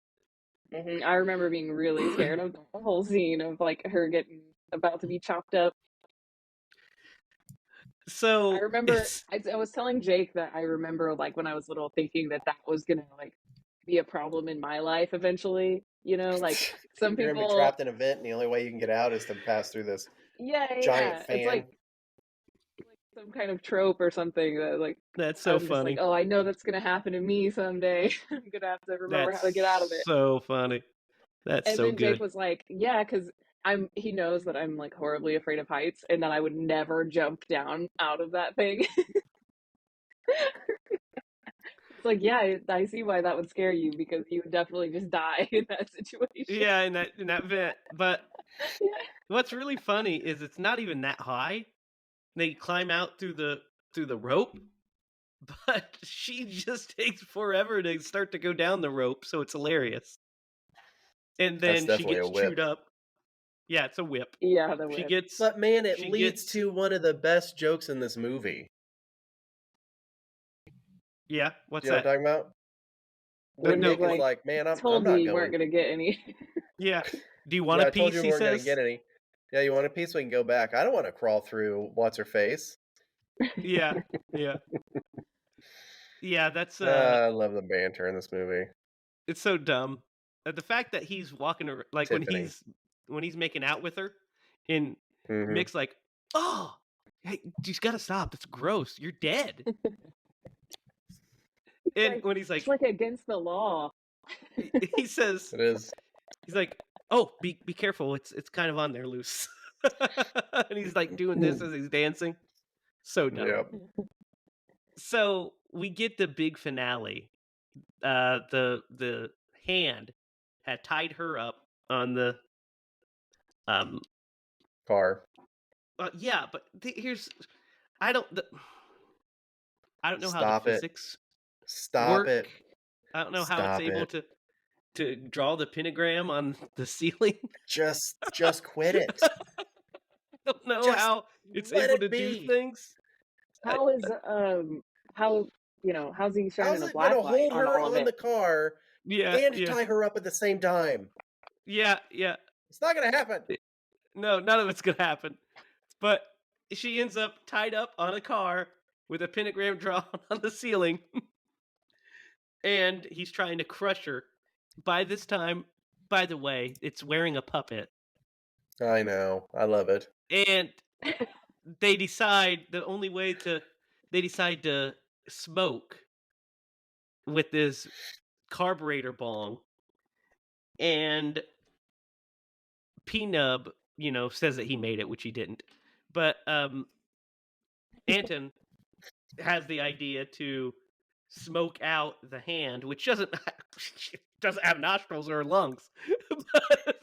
I remember being really scared of the whole scene of like her getting about to be chopped up. I So remember it's I was telling Jake that I remember like when I was little thinking that that was gonna like be a problem in my life eventually. You know, like some You're gonna be people, trapped in a vent, and the only way you can get out is to pass through this yeah, giant yeah, it's fan. like some kind of trope or something that like that's so I'm just like, funny. oh, I know that's gonna happen to me someday. I'm gonna have to remember That's how to get out of it. so funny. That's And so then Jake good. was like, yeah, because he knows that I'm like horribly afraid of heights and that I would never jump down out of that thing. It's like, yeah, I see why that would scare you because you would definitely just die in that situation. Yeah, in that vent. But Yeah. what's really funny is it's not even that high. They climb out through the rope, but she just takes forever to start to go down the rope, so it's hilarious. And That's then she definitely gets a whip. chewed up. Yeah, it's a whip. Yeah, the She whip. gets But man, it she leads gets to one of the best jokes in this movie. yeah, Do what's you know what that? I'm talking about? When When he's No, Nick is like, like, "Man, I'm told you not you weren't going." gonna get any. yeah. Do you want Yeah, a I told piece? you we He weren't gonna get says. any. Yeah, you want a piece? We can go back. I don't want to crawl through what's her face. Yeah, yeah, yeah. That's I love the banter in this movie. it's so dumb. The fact that he's walking like Tiffany. when he's making out with her, and Hmm. Mick's like, "Oh, hey, you got to stop. That's gross. You're dead." He's And like, when he's it's like, like against the law. he says, It is. he's like, "Oh, be careful. It's kind of on there loose." And he's like doing this as he's dancing. So dumb. Yep. So we get the big finale. The hand had tied her up on the um Car. yeah, but here's I don't the, I don't know how the Stop it. physics Stop work. it. I don't know how it's Stop able it. to draw the pentagram on the ceiling. Just quit it. I don't know Just how it's let able to it do be. things. I, How is how how's he shining How's a it gonna black light hold on her all of on it? the car yeah, and yeah, tie her up at the same time? yeah, yeah. It's not gonna happen. No, none of it's gonna happen. But she ends up tied up on a car with a pentagram drawn on the ceiling, and he's trying to crush her. By this time, by the way, it's wearing a puppet, I know. I love it. and they decide the only way to they decide to smoke with this carburetor bong, and P-Nub, says that he made it, which he didn't. But Anton has the idea to smoke out the hand, which doesn't have nostrils or lungs. But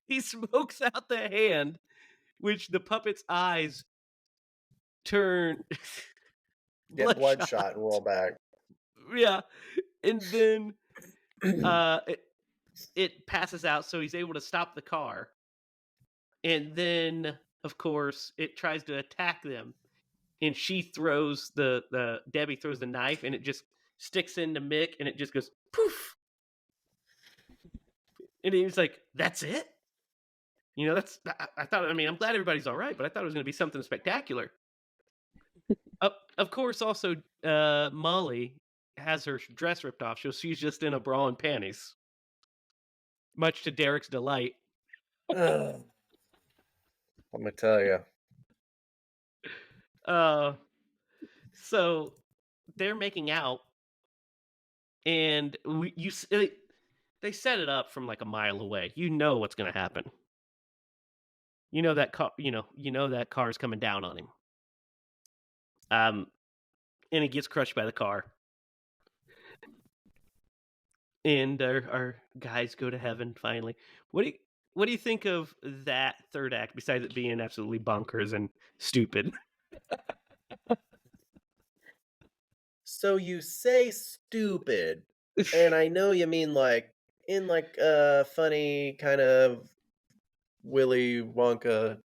he smokes out the hand, which the puppet's eyes turn Get bloodshot. bloodshot and roll back. Yeah, and then it, it passes out, so he's able to stop the car, and then of course it tries to attack them, and she throws the Debbie throws the knife, and it just sticks into Mick, and it just goes poof, and he was like, "That's it." That's I thought. I mean, I'm glad everybody's all right, but I thought it was going to be something spectacular. Of course, also Molly has her dress ripped off, so she's just in a bra and panties, much to Derek's delight. Ugh. I'm gonna tell you. Uh, so they're making out, and they set it up from like a mile away. You know what's going to happen. You know that car. That car's coming down on him. And he gets crushed by the car, and our guys go to heaven finally. What do you think of that third act? Besides it being absolutely bonkers and stupid. So you say stupid, and I know you mean like in like a funny kind of Willy Wonka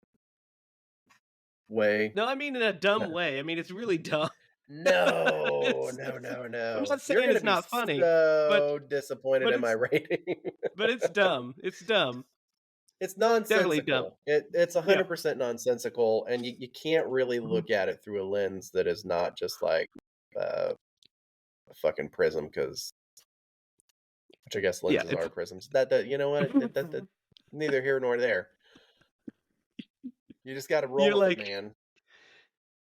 way. No, I mean in a dumb way. I mean it's really dumb. No, It's no, no, I'm no. not You're saying gonna it's be not funny, but so disappointed but in my it's rating. but it's dumb. It's dumb. It's Definitely dumb. nonsensical. It's Yeah. 100% nonsensical, and you can't really Mm-hmm. look at it through a lens that is not just like a fucking prism, because which I guess Yeah, lenses it's are prisms. That you know what? That neither here nor there. You just got to roll you're with it, like man.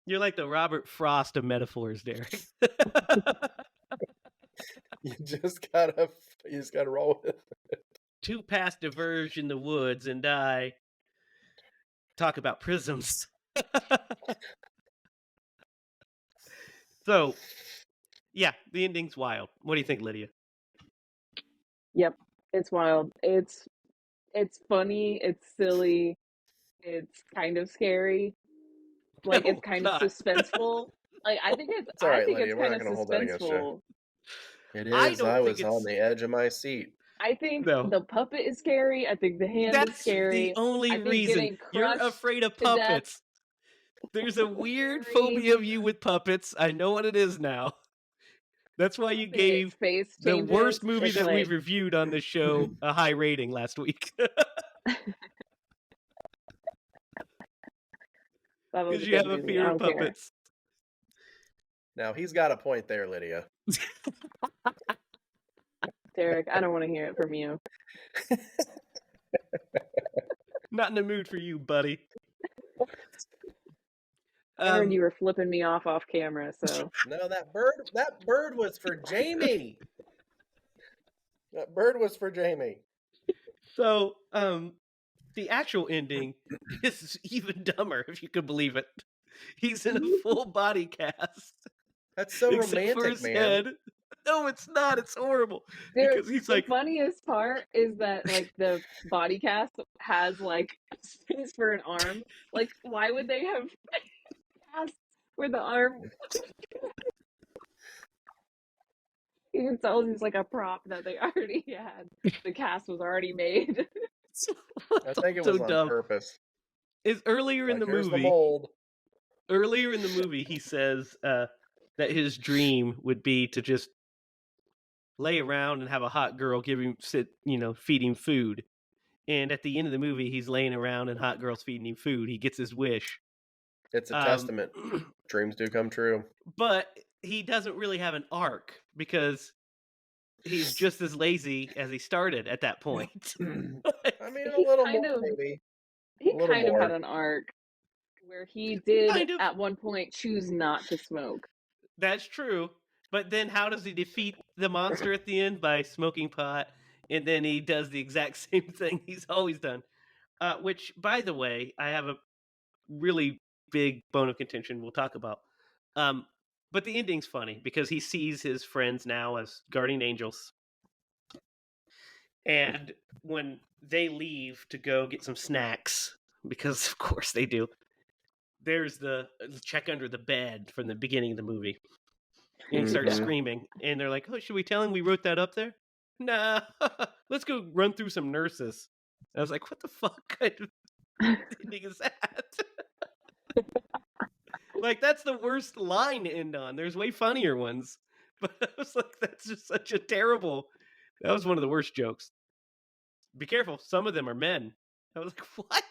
you're like the Robert Frost of metaphors, Derek. You just gotta roll with it. Two past diverge in the woods, and I talk about prisms. So, yeah, the ending's wild. What do you think, Lydia? Yep, it's wild. It's funny, it's silly, it's kind of scary. Like it's Oh kind of God, suspenseful. Like It's all I right, think it's Lydia. We're kind not of gonna hold that against you. suspenseful. It I is. don't I think was on it's the edge of my seat. I think no. the puppet is scary. I think the hand is That's the scary. only I think reason getting you're crushed afraid of to death puppets. There's a is weird scary. phobia of you with puppets. I know what it is now. That's why you Puppet gave face the changes. worst movie It's that we've like reviewed on this show a high rating last week. that was Because a you good have a movie. I fear of don't care. puppets. Now he's got a point there, Lydia. Derek, I don't want to hear it from you. Not in the mood for you, buddy. I heard you were flipping me off camera, so No, that bird was for Jamie. That bird was for Jamie. So, the actual ending is even dumber, if you could believe it. He's in a full body cast, That's so except for romantic, his man. head. No, it's not. It's horrible because he's the like, funniest part is that like the body cast has like space for an arm. Like, why would they have cast where the arm? You can tell it's like a prop that they already had. The cast was already made. I think it so was on dumb. purpose. Is earlier in Like, the here's the movie. mold. Earlier in the movie, he says that his dream would be to just lay around and have a hot girl feed him food. And at the end of the movie, he's laying around and hot girl's feeding him food. He gets his wish. It's a testament. Dreams do come true. But he doesn't really have an arc because he's just as lazy as he started at that point. I mean, a little more, maybe. He kind of had an arc where he did Kind of. at one point choose not to smoke. That's true. But then how does he defeat the monster at the end? By smoking pot. And then he does the exact same thing he's always done. Which, by the way, I have a really big bone of contention we'll talk about. But the ending's funny because he sees his friends now as guardian angels. And when they leave to go get some snacks, because of course they do, there's the check under the bed from the beginning of the movie. And he starts screaming. And they're like, oh, should we tell him we wrote that up there? Nah, let's go run through some nurses. And I was like, what the fuck kind of ending is that? Like, that's the worst line to end on. There's way funnier ones. But I was like, that's just such a terrible... That was one of the worst jokes. Be careful, some of them are men. I was like, what?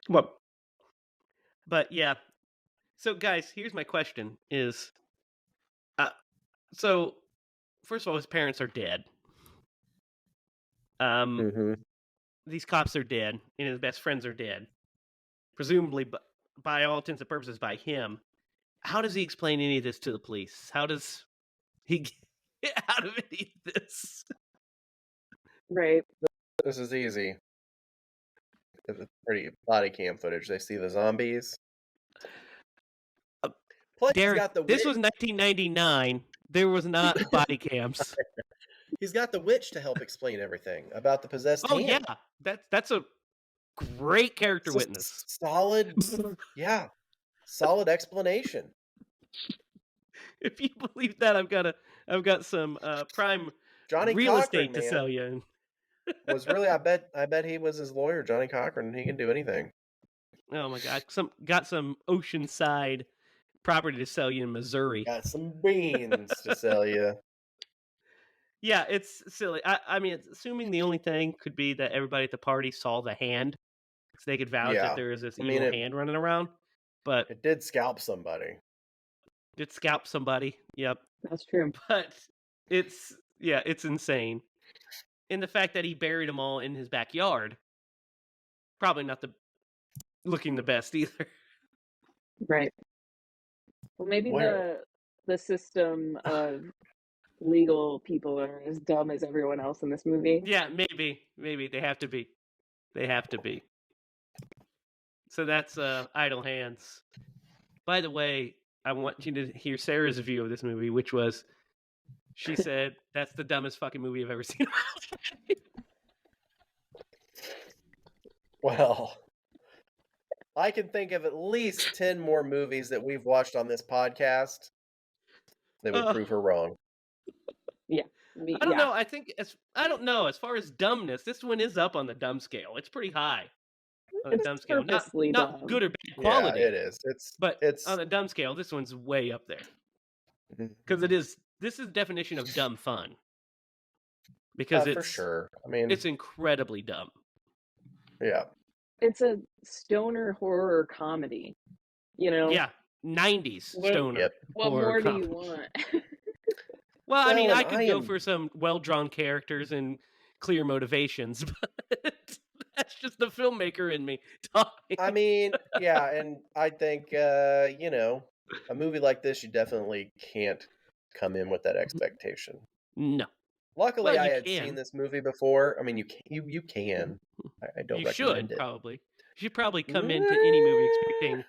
Come on. But yeah. So guys, here's my question is... So, first of all, his parents are dead. These cops are dead, and his best friends are dead. Presumably, by all intents and purposes, by him. How does he explain any of this to the police? How does he get out of any of this? Right. This is easy. It's pretty body cam footage. They see the zombies. Plus, Derek, this was 1999. There was not body cams. He's got the witch to help explain everything about the possessed hand. Yeah, that's a great character witness. Solid, yeah, Solid explanation. If you believe that, I've got some prime Johnny real Cochran, estate to man, sell you. was really. I bet he was his lawyer, Johnny Cochran. He can do anything. Oh my god, got some oceanside property to sell you in Missouri. Got some beans to sell you. Yeah, it's silly. I mean, it's assuming the only thing could be that everybody at the party saw the hand, so they could vouch that Yeah, there is this I mean evil hand running around. But it did scalp somebody. it scalped somebody. Yep. That's true. But it's insane. And the fact that he buried them all in his backyard, probably not looking the best either. Right. Well, maybe Where? the system of legal people are as dumb as everyone else in this movie. Yeah, maybe they have to be. They have to be. So that's Idle Hands. By the way, I want you to hear Sarah's view of this movie, which was she said that's the dumbest fucking movie I've ever seen. Well, I can think of at least 10 more movies that we've watched on this podcast that would prove her wrong. Yeah. I don't know. I don't know. As far as dumbness, this one is up on the dumb scale. It's pretty high on the It's dumb scale. purposely Not dumb. good or bad quality. Yeah, it is. But It's on the dumb scale, this one's way up there because this is definition of dumb fun because for sure. I mean, it's incredibly dumb. yeah. It's a stoner horror comedy. You know? Yeah, 90s stoner. Yep. What horror more do comedy. you want? Well, I mean, Well, I and could I go am- for some well-drawn characters and clear motivations, but that's just the filmmaker in me talking. I mean, yeah, and I think a movie like this, you definitely can't come in with that expectation. No. Luckily, Well, I you had can. seen this movie before. I mean, you can. I don't You recommend should it. probably. You should probably come into any movie expecting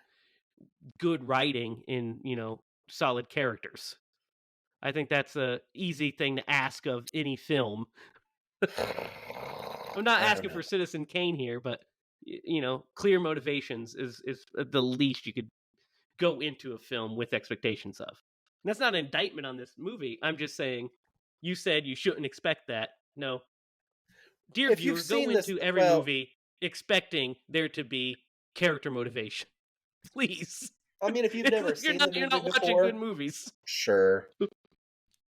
good writing in, solid characters. I think that's a easy thing to ask of any film. I'm not I don't asking know. for Citizen Kane here, but clear motivations is the least you could go into a film with expectations of. And that's not an indictment on this movie. I'm just saying, you said you shouldn't expect that. No, dear If you've viewer, go seen this, into every well, movie expecting there to be character motivation. Please. I mean, if you've never seen the You're movie not watching before, good movies. sure.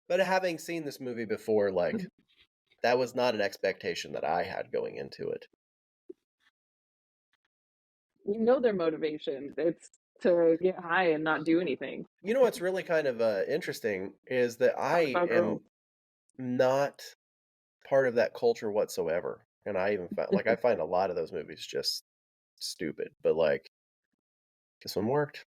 But having seen this movie before, like, that was not an expectation that I had going into it. You know their motivation. It's to get high and not do anything. You know what's really kind of interesting is that I About am girls. not part of that culture whatsoever. And I even I find a lot of those movies just stupid. But like, this one worked.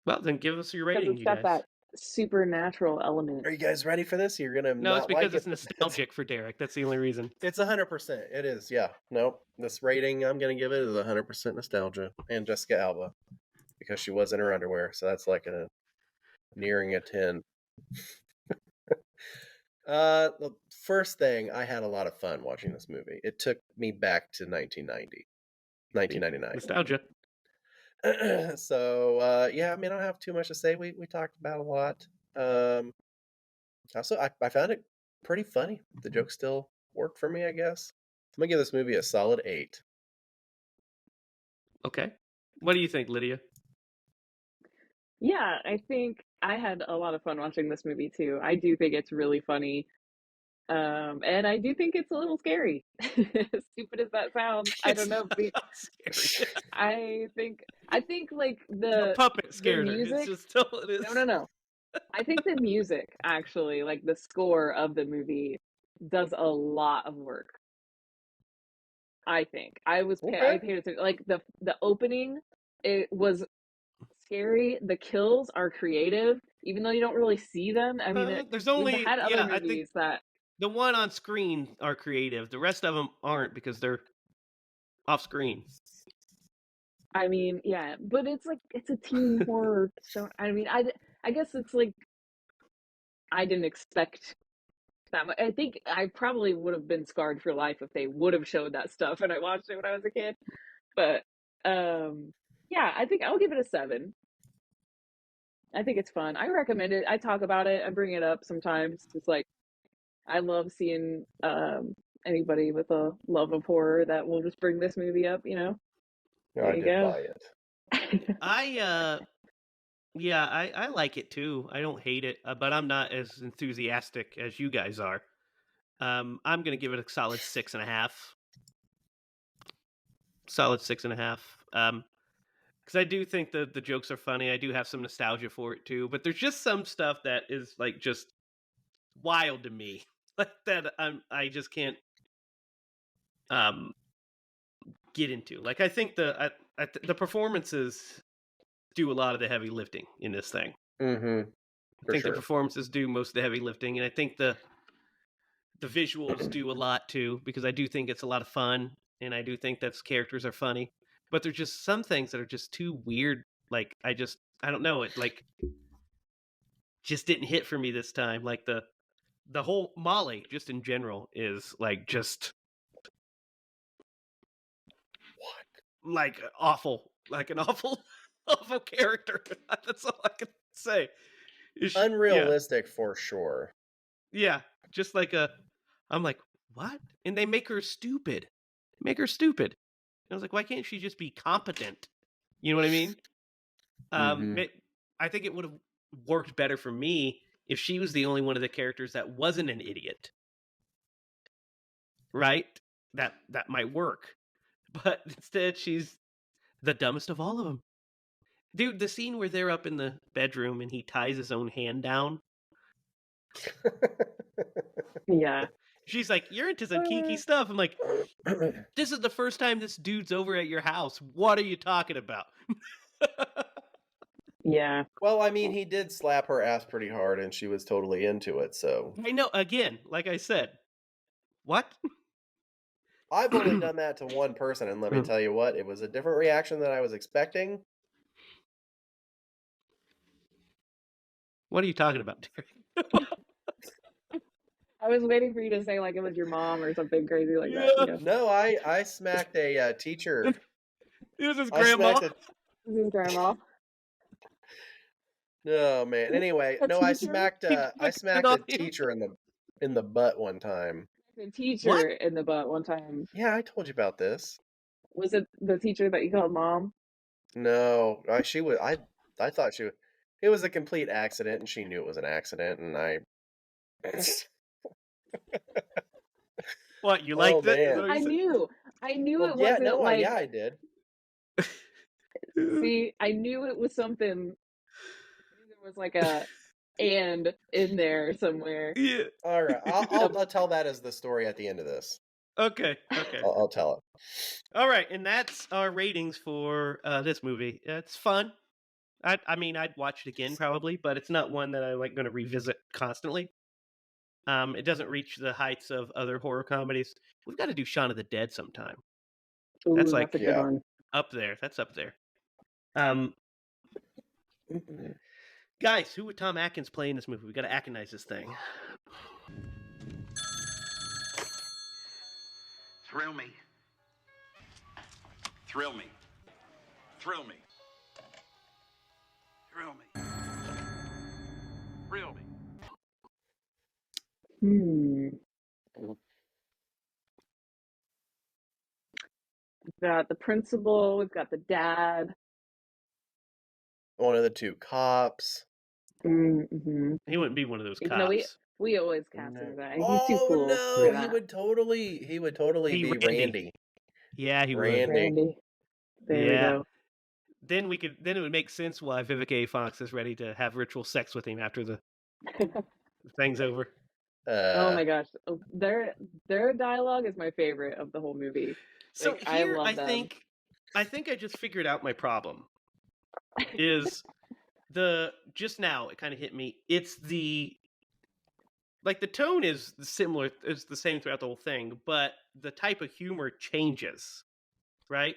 Well, then give us your Because rating, it's you got guys. that supernatural element. Are you guys ready for this? You're gonna No, it's not because like it's it. nostalgic for Derek. That's the only reason. It's 100%. It is. Yeah. Nope. This rating I'm gonna give it is 100% nostalgia and Jessica Alba because she was in her underwear. So that's like nearing a 10. The first thing, I had a lot of fun watching this movie. It took me back to 1999. Nostalgia. So yeah, I mean, I don't have too much to say. We talked about a lot. Also, I found it pretty funny. The joke still worked for me, I guess. I'm gonna give this movie a solid 8. Okay. What do you think, Lydia? Yeah, I think I had a lot of fun watching this movie too. I do think it's really funny. And I do think it's a little scary. As stupid as that sounds, I don't know. Scary. I think like The puppet the scared her. It's music. just still it is. No. I think the music actually, like the score of the movie, does a lot of work. I think I Okay. paid attention. Like the opening, it was scary. The kills are creative, even though you don't really see them. I mean, There's we've only had other I think movies that. the one on screen are creative. The rest of them aren't because they're off screen. I mean, yeah, but it's like it's a teen horror show. I mean, I guess it's like I didn't expect that much. I think I probably would have been scarred for life if they would have showed that stuff and I watched it when I was a kid. But Yeah, I think I'll give it a 7. I think it's fun. I recommend it. I talk about it. I bring it up sometimes. It's like I love seeing anybody with a love of horror that will just bring this movie up, you know. No, There I you did go. buy it. I like it too. I don't hate it, but I'm not as enthusiastic as you guys are. I'm gonna give it a solid 6.5. Solid 6.5. Because I do think the jokes are funny. I do have some nostalgia for it too. But there's just some stuff that is like just wild to me, like that I just can't um get into. Like I think the performances do a lot of the heavy lifting in this thing. Mm-hmm. I For think the sure. performances do most of the heavy lifting, and I think the visuals do a lot too, because I do think it's a lot of fun, and I do think that characters are funny. But there's just some things that are just too weird. Like I don't know, it like just didn't hit for me this time. Like the whole Molly, just in general, is like just like awful, like an awful, awful character. That's all I can say. Yeah, Unrealistic for sure. yeah, just like I'm like, what? And they make her stupid. Make her stupid. And I was like, why can't she just be competent? You know what I mean? Mm-hmm. I think it would have worked better for me if she was the only one of the characters that wasn't an idiot. Right? That might work. But instead, she's the dumbest of all of them. Dude, the scene where they're up in the bedroom and he ties his own hand down. Yeah. She's like, "You're into some kinky stuff." I'm like, "This is the first time this dude's over at your house. What are you talking about?" Yeah. Well, I mean, he did slap her ass pretty hard, and she was totally into it. So I know. Again, like I said, what? I've only done that to one person, and let me tell you what, it was a different reaction than I was expecting. What are you talking about, Terry? I was waiting for you to say like it was your mom or something crazy like that, you Yeah, know. No, I smacked a teacher. it was his I grandma. smacked a This is grandma. No, man. Anyway, A no, I teacher? smacked He I took it smacked on a you. teacher in the butt one time. A What? teacher in the butt one time. Yeah, I told you about this. Was it the teacher that you called mom? No, she was I thought she was it was a complete accident and she knew it was an accident and I What? You Oh liked it? Is that man. what you I said? knew. I knew Well, it yeah, wasn't no, like I did. see, I knew it was something. I knew there was like a and in there somewhere. Yeah. All right. Um, I'll tell that as the story at the end of this. Okay. Okay. I'll tell it. All right, and that's our ratings for this movie. It's fun. I mean, I'd watch it again probably, but it's not one that I'm like going to revisit constantly. It doesn't reach the heights of other horror comedies. We've got to do Shaun of the Dead sometime. That's ooh, that's a like good Yeah. one. up there. That's up there. Um, guys, who would Tom Atkins play in this movie? We got to Atkinize this thing. Thrill me. Thrill me. Thrill me. Thrill me. Thrill me. We've got the principal, we've got the dad. One of the two cops. Mm-hmm. He wouldn't be one of those Even though cops. we always cast him No. as that. He's too Oh cool no, for that. he would totally He be Randy. Yeah, he would. Randy. Randy. There we Yeah. go. Then it would make sense why Vivica A. Fox is ready to have ritual sex with him after the thing's over. Oh my gosh. Their dialogue is my favorite of the whole movie. So Like I here love them. I think I just figured out my problem. Is just now it kind of hit me. It's the tone is similar, it's the same throughout the whole thing, but the type of humor changes, right?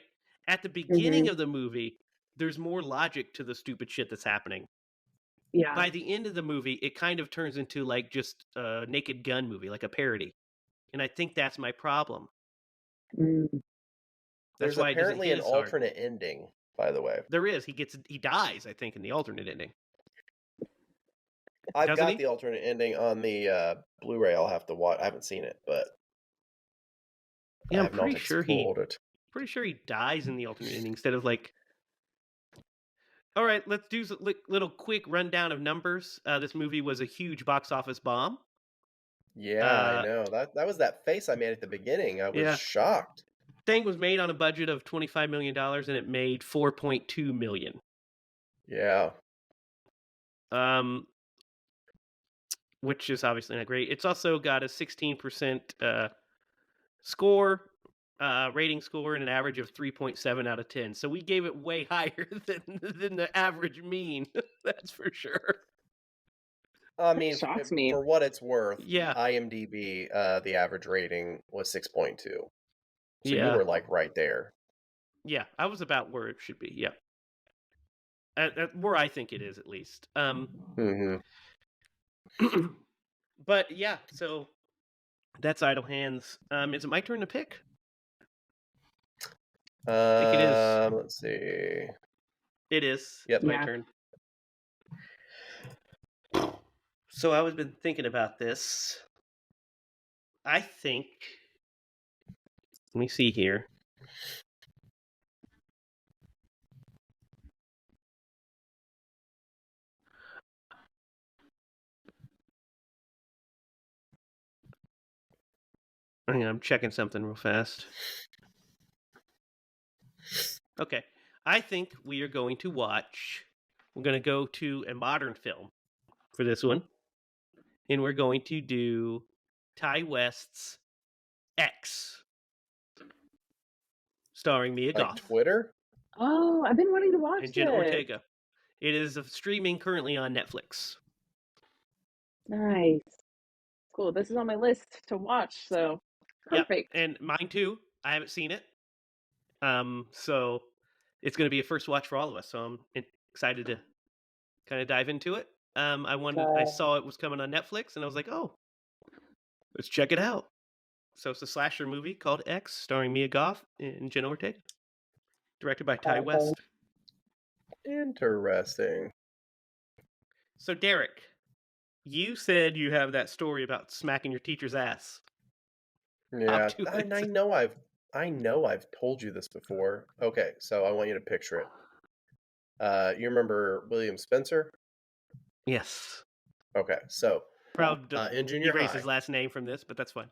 At the beginning Hmm. of the movie, there's more logic to the stupid shit that's happening. Yeah. By the end of the movie, it kind of turns into like just a Naked Gun movie, like a parody. And I think that's my problem. Mm. That's There's why it doesn't apparently hit an as hard. alternate ending, by the way. There is. He dies, I think, in the alternate ending. I've Doesn't got he? the alternate ending on the Blu-ray. I'll have to watch. I haven't seen it, but Yeah, I I'm have not pretty sure explored it. he dies in the alternate ending instead of like. All right, let's do a little quick rundown of numbers. This movie was a huge box office bomb. Yeah, I know. That was that face I made at the beginning. I was Yeah. shocked. Thing was made on a budget of $25 million, and it made $4.2 million. Yeah. Which is obviously not great. It's also got a 16% score, rating score, and an average of 3.7 out of 10. So we gave it way higher than the average mean. That's for sure. I mean, Shocks me. for what it's worth, Yeah. IMDb, the average rating was 6.2. So you Yeah. were like right there. Yeah, I was about where it should be. Yeah. Where I think it is, at least. Mm-hmm. But yeah, so that's Idle Hands. Is it my turn to pick? I think it is. Let's see. It is. Yep. It's my Yeah. turn. So I was been thinking about this. I think. Let me see here. Hang on, I'm checking something real fast. Okay. I think we are going to watch. We're going to go to a modern film for this one. And we're going to do Ty West's X, starring Mia Like Goth Twitter? Oh, I've been wanting to watch and Jenna it. Ortega. It is streaming currently on Netflix. Nice. Cool. This is on my list to watch, so perfect. Yep, and mine too. I haven't seen it. So it's going to be a first watch for all of us. So I'm excited to kind of dive into it. I saw it was coming on Netflix, and I was like, oh, let's check it out. So it's a slasher movie called X, starring Mia Goth and Jenna Ortega, directed by Ty West. Interesting. So Derek, you said you have that story about smacking your teacher's ass. Yeah, to I it. know I've told you this before. Okay, so I want you to picture it. You remember William Spencer? Yes. Okay, so Proud to in junior erase high, his last name from this, but that's fine.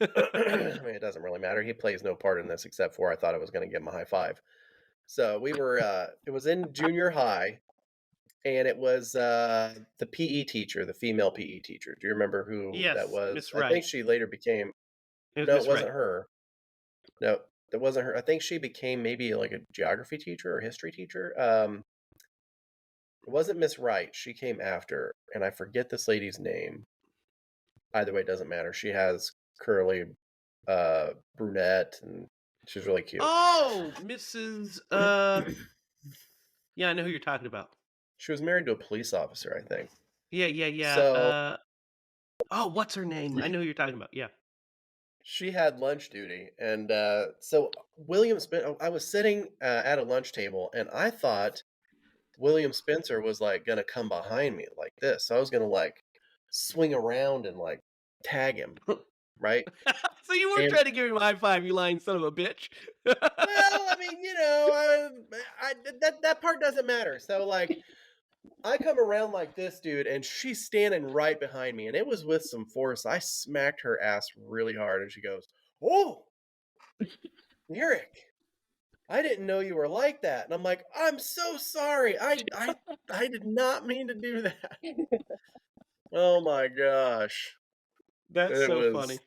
I mean, it doesn't really matter. He plays no part in this except for I thought I was going to give him a high five. So we were, it was in junior high, and it was the PE teacher, the female PE teacher. Do you remember who Yes, that was? Miss I think Wright. she later became. It was No, Miss it wasn't Wright. her. No, that wasn't her. I think she became maybe like a geography teacher or history teacher. It wasn't Miss Wright. She came after, and I forget this lady's name. Either way, it doesn't matter. She has curly brunette, and she's really cute. Oh, Mrs. Yeah, I know who you're talking about. She was married to a police officer, I think. Yeah. So oh, what's her name? I know who you're talking about. Yeah. she had lunch duty, and so William Spencer. I was sitting at a lunch table, and I thought William Spencer was like gonna come behind me like this. So I was gonna like swing around and like tag him, right? So you were And trying to give him a high five, you lying son of a bitch. well, I mean, you know, that part doesn't matter. So like, I come around like this, dude, and she's standing right behind me, and it was with some force. I smacked her ass really hard, and she goes, "Oh, Eric, I didn't know you were like that." And I'm like, "I'm so sorry. I did not mean to do that." Oh my gosh. That's It so was funny.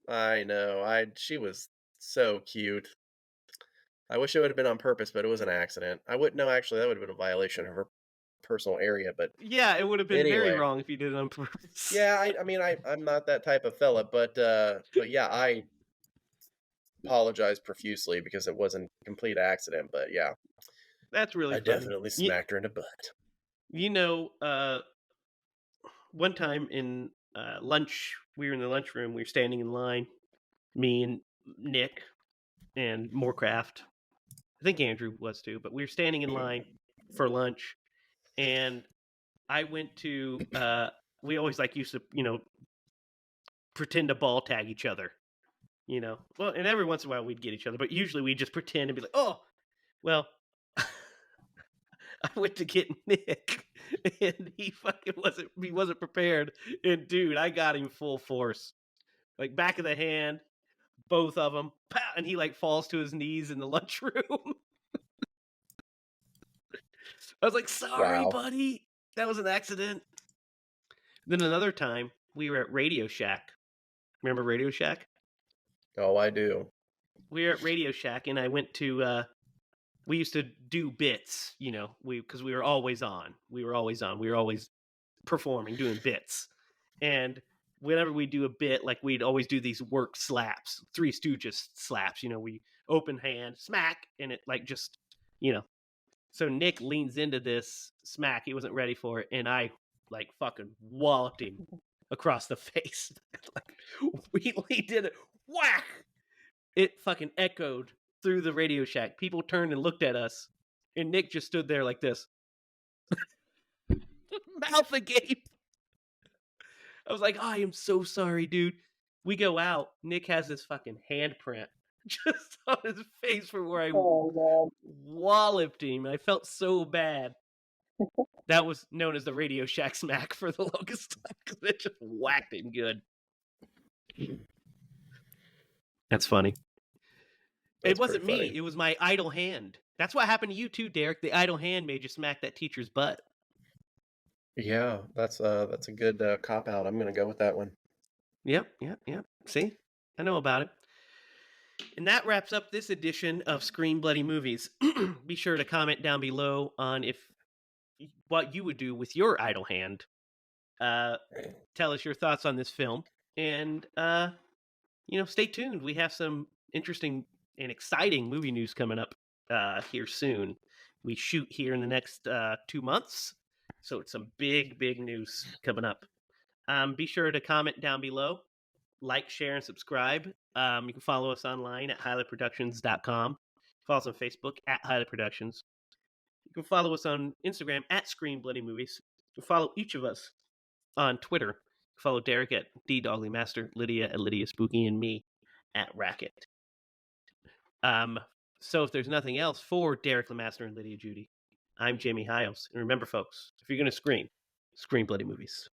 I know. She was so cute. I wish it would have been on purpose, but it was an accident. I wouldn't know actually that would have been a violation of her personal area, but Yeah, it would have been very anyway. wrong if you did it on purpose. Yeah, I mean I'm not that type of fella, but yeah, I apologize profusely because it wasn't a complete accident, but yeah. That's really I funny. definitely smacked her in the butt. You know, one time in lunch, we were in the lunchroom, we were standing in line, me and Nick, and Moorcraft. I think Andrew was too, but we were standing in line for lunch, and I went to. We always used to pretend to ball tag each other. Well, and every once in a while we'd get each other, but usually we just pretend and be like, oh, well. I went to get Nick, and he wasn't prepared. And dude, I got him full force, like back of the hand, both of them, pow, and he falls to his knees in the lunchroom. I was like, sorry, Wow. buddy, that was an accident. Then another time we were at Radio Shack. Remember Radio Shack? Oh, I do. We were at Radio Shack, and I went to. We used to do bits, because we were always on. We were always performing, doing bits. And whenever we do a bit, we'd always do these work slaps, Three Stooges slaps. We open hand, smack, and it just. So Nick leans into this smack. He wasn't ready for it, and I fucking walloped him across the face. We did it. Whack! It fucking echoed through the Radio Shack. People turned and looked at us, and Nick just stood there like this. Mouth agape. I was like, I am so sorry, dude. We go out. Nick has this fucking handprint just on his face from where I walloped him. I felt so bad. That was known as the Radio Shack smack for the longest time because it just whacked him good. That's funny. It wasn't me. It was my idle hand. That's what happened to you too, Derek. The idle hand made you smack that teacher's butt. Yeah, that's a good cop out. I'm gonna go with that one. Yep. See, I know about it. And that wraps up this edition of Scream Bloody Movies. Be sure to comment down below on what you would do with your idle hand. Tell us your thoughts on this film, and stay tuned. We have some interesting and exciting movie news coming up here soon. We shoot here in the next 2 months, so it's some big news coming up. Be sure to comment down below, like, share, and subscribe. You can follow us online at HiLaProductions.com. Follow us on Facebook at HiLa Productions. You can follow us on Instagram at Scream Bloody Movies. You can follow each of us on Twitter. Follow Derek at DDoglyMaster, Lydia at Lydia Spooky, and me at Racket. So if there's nothing else for Derek Lemaster and Lydia Judy, I'm Jamie Hiles. And remember, folks, if you're going to scream Bloody Movies.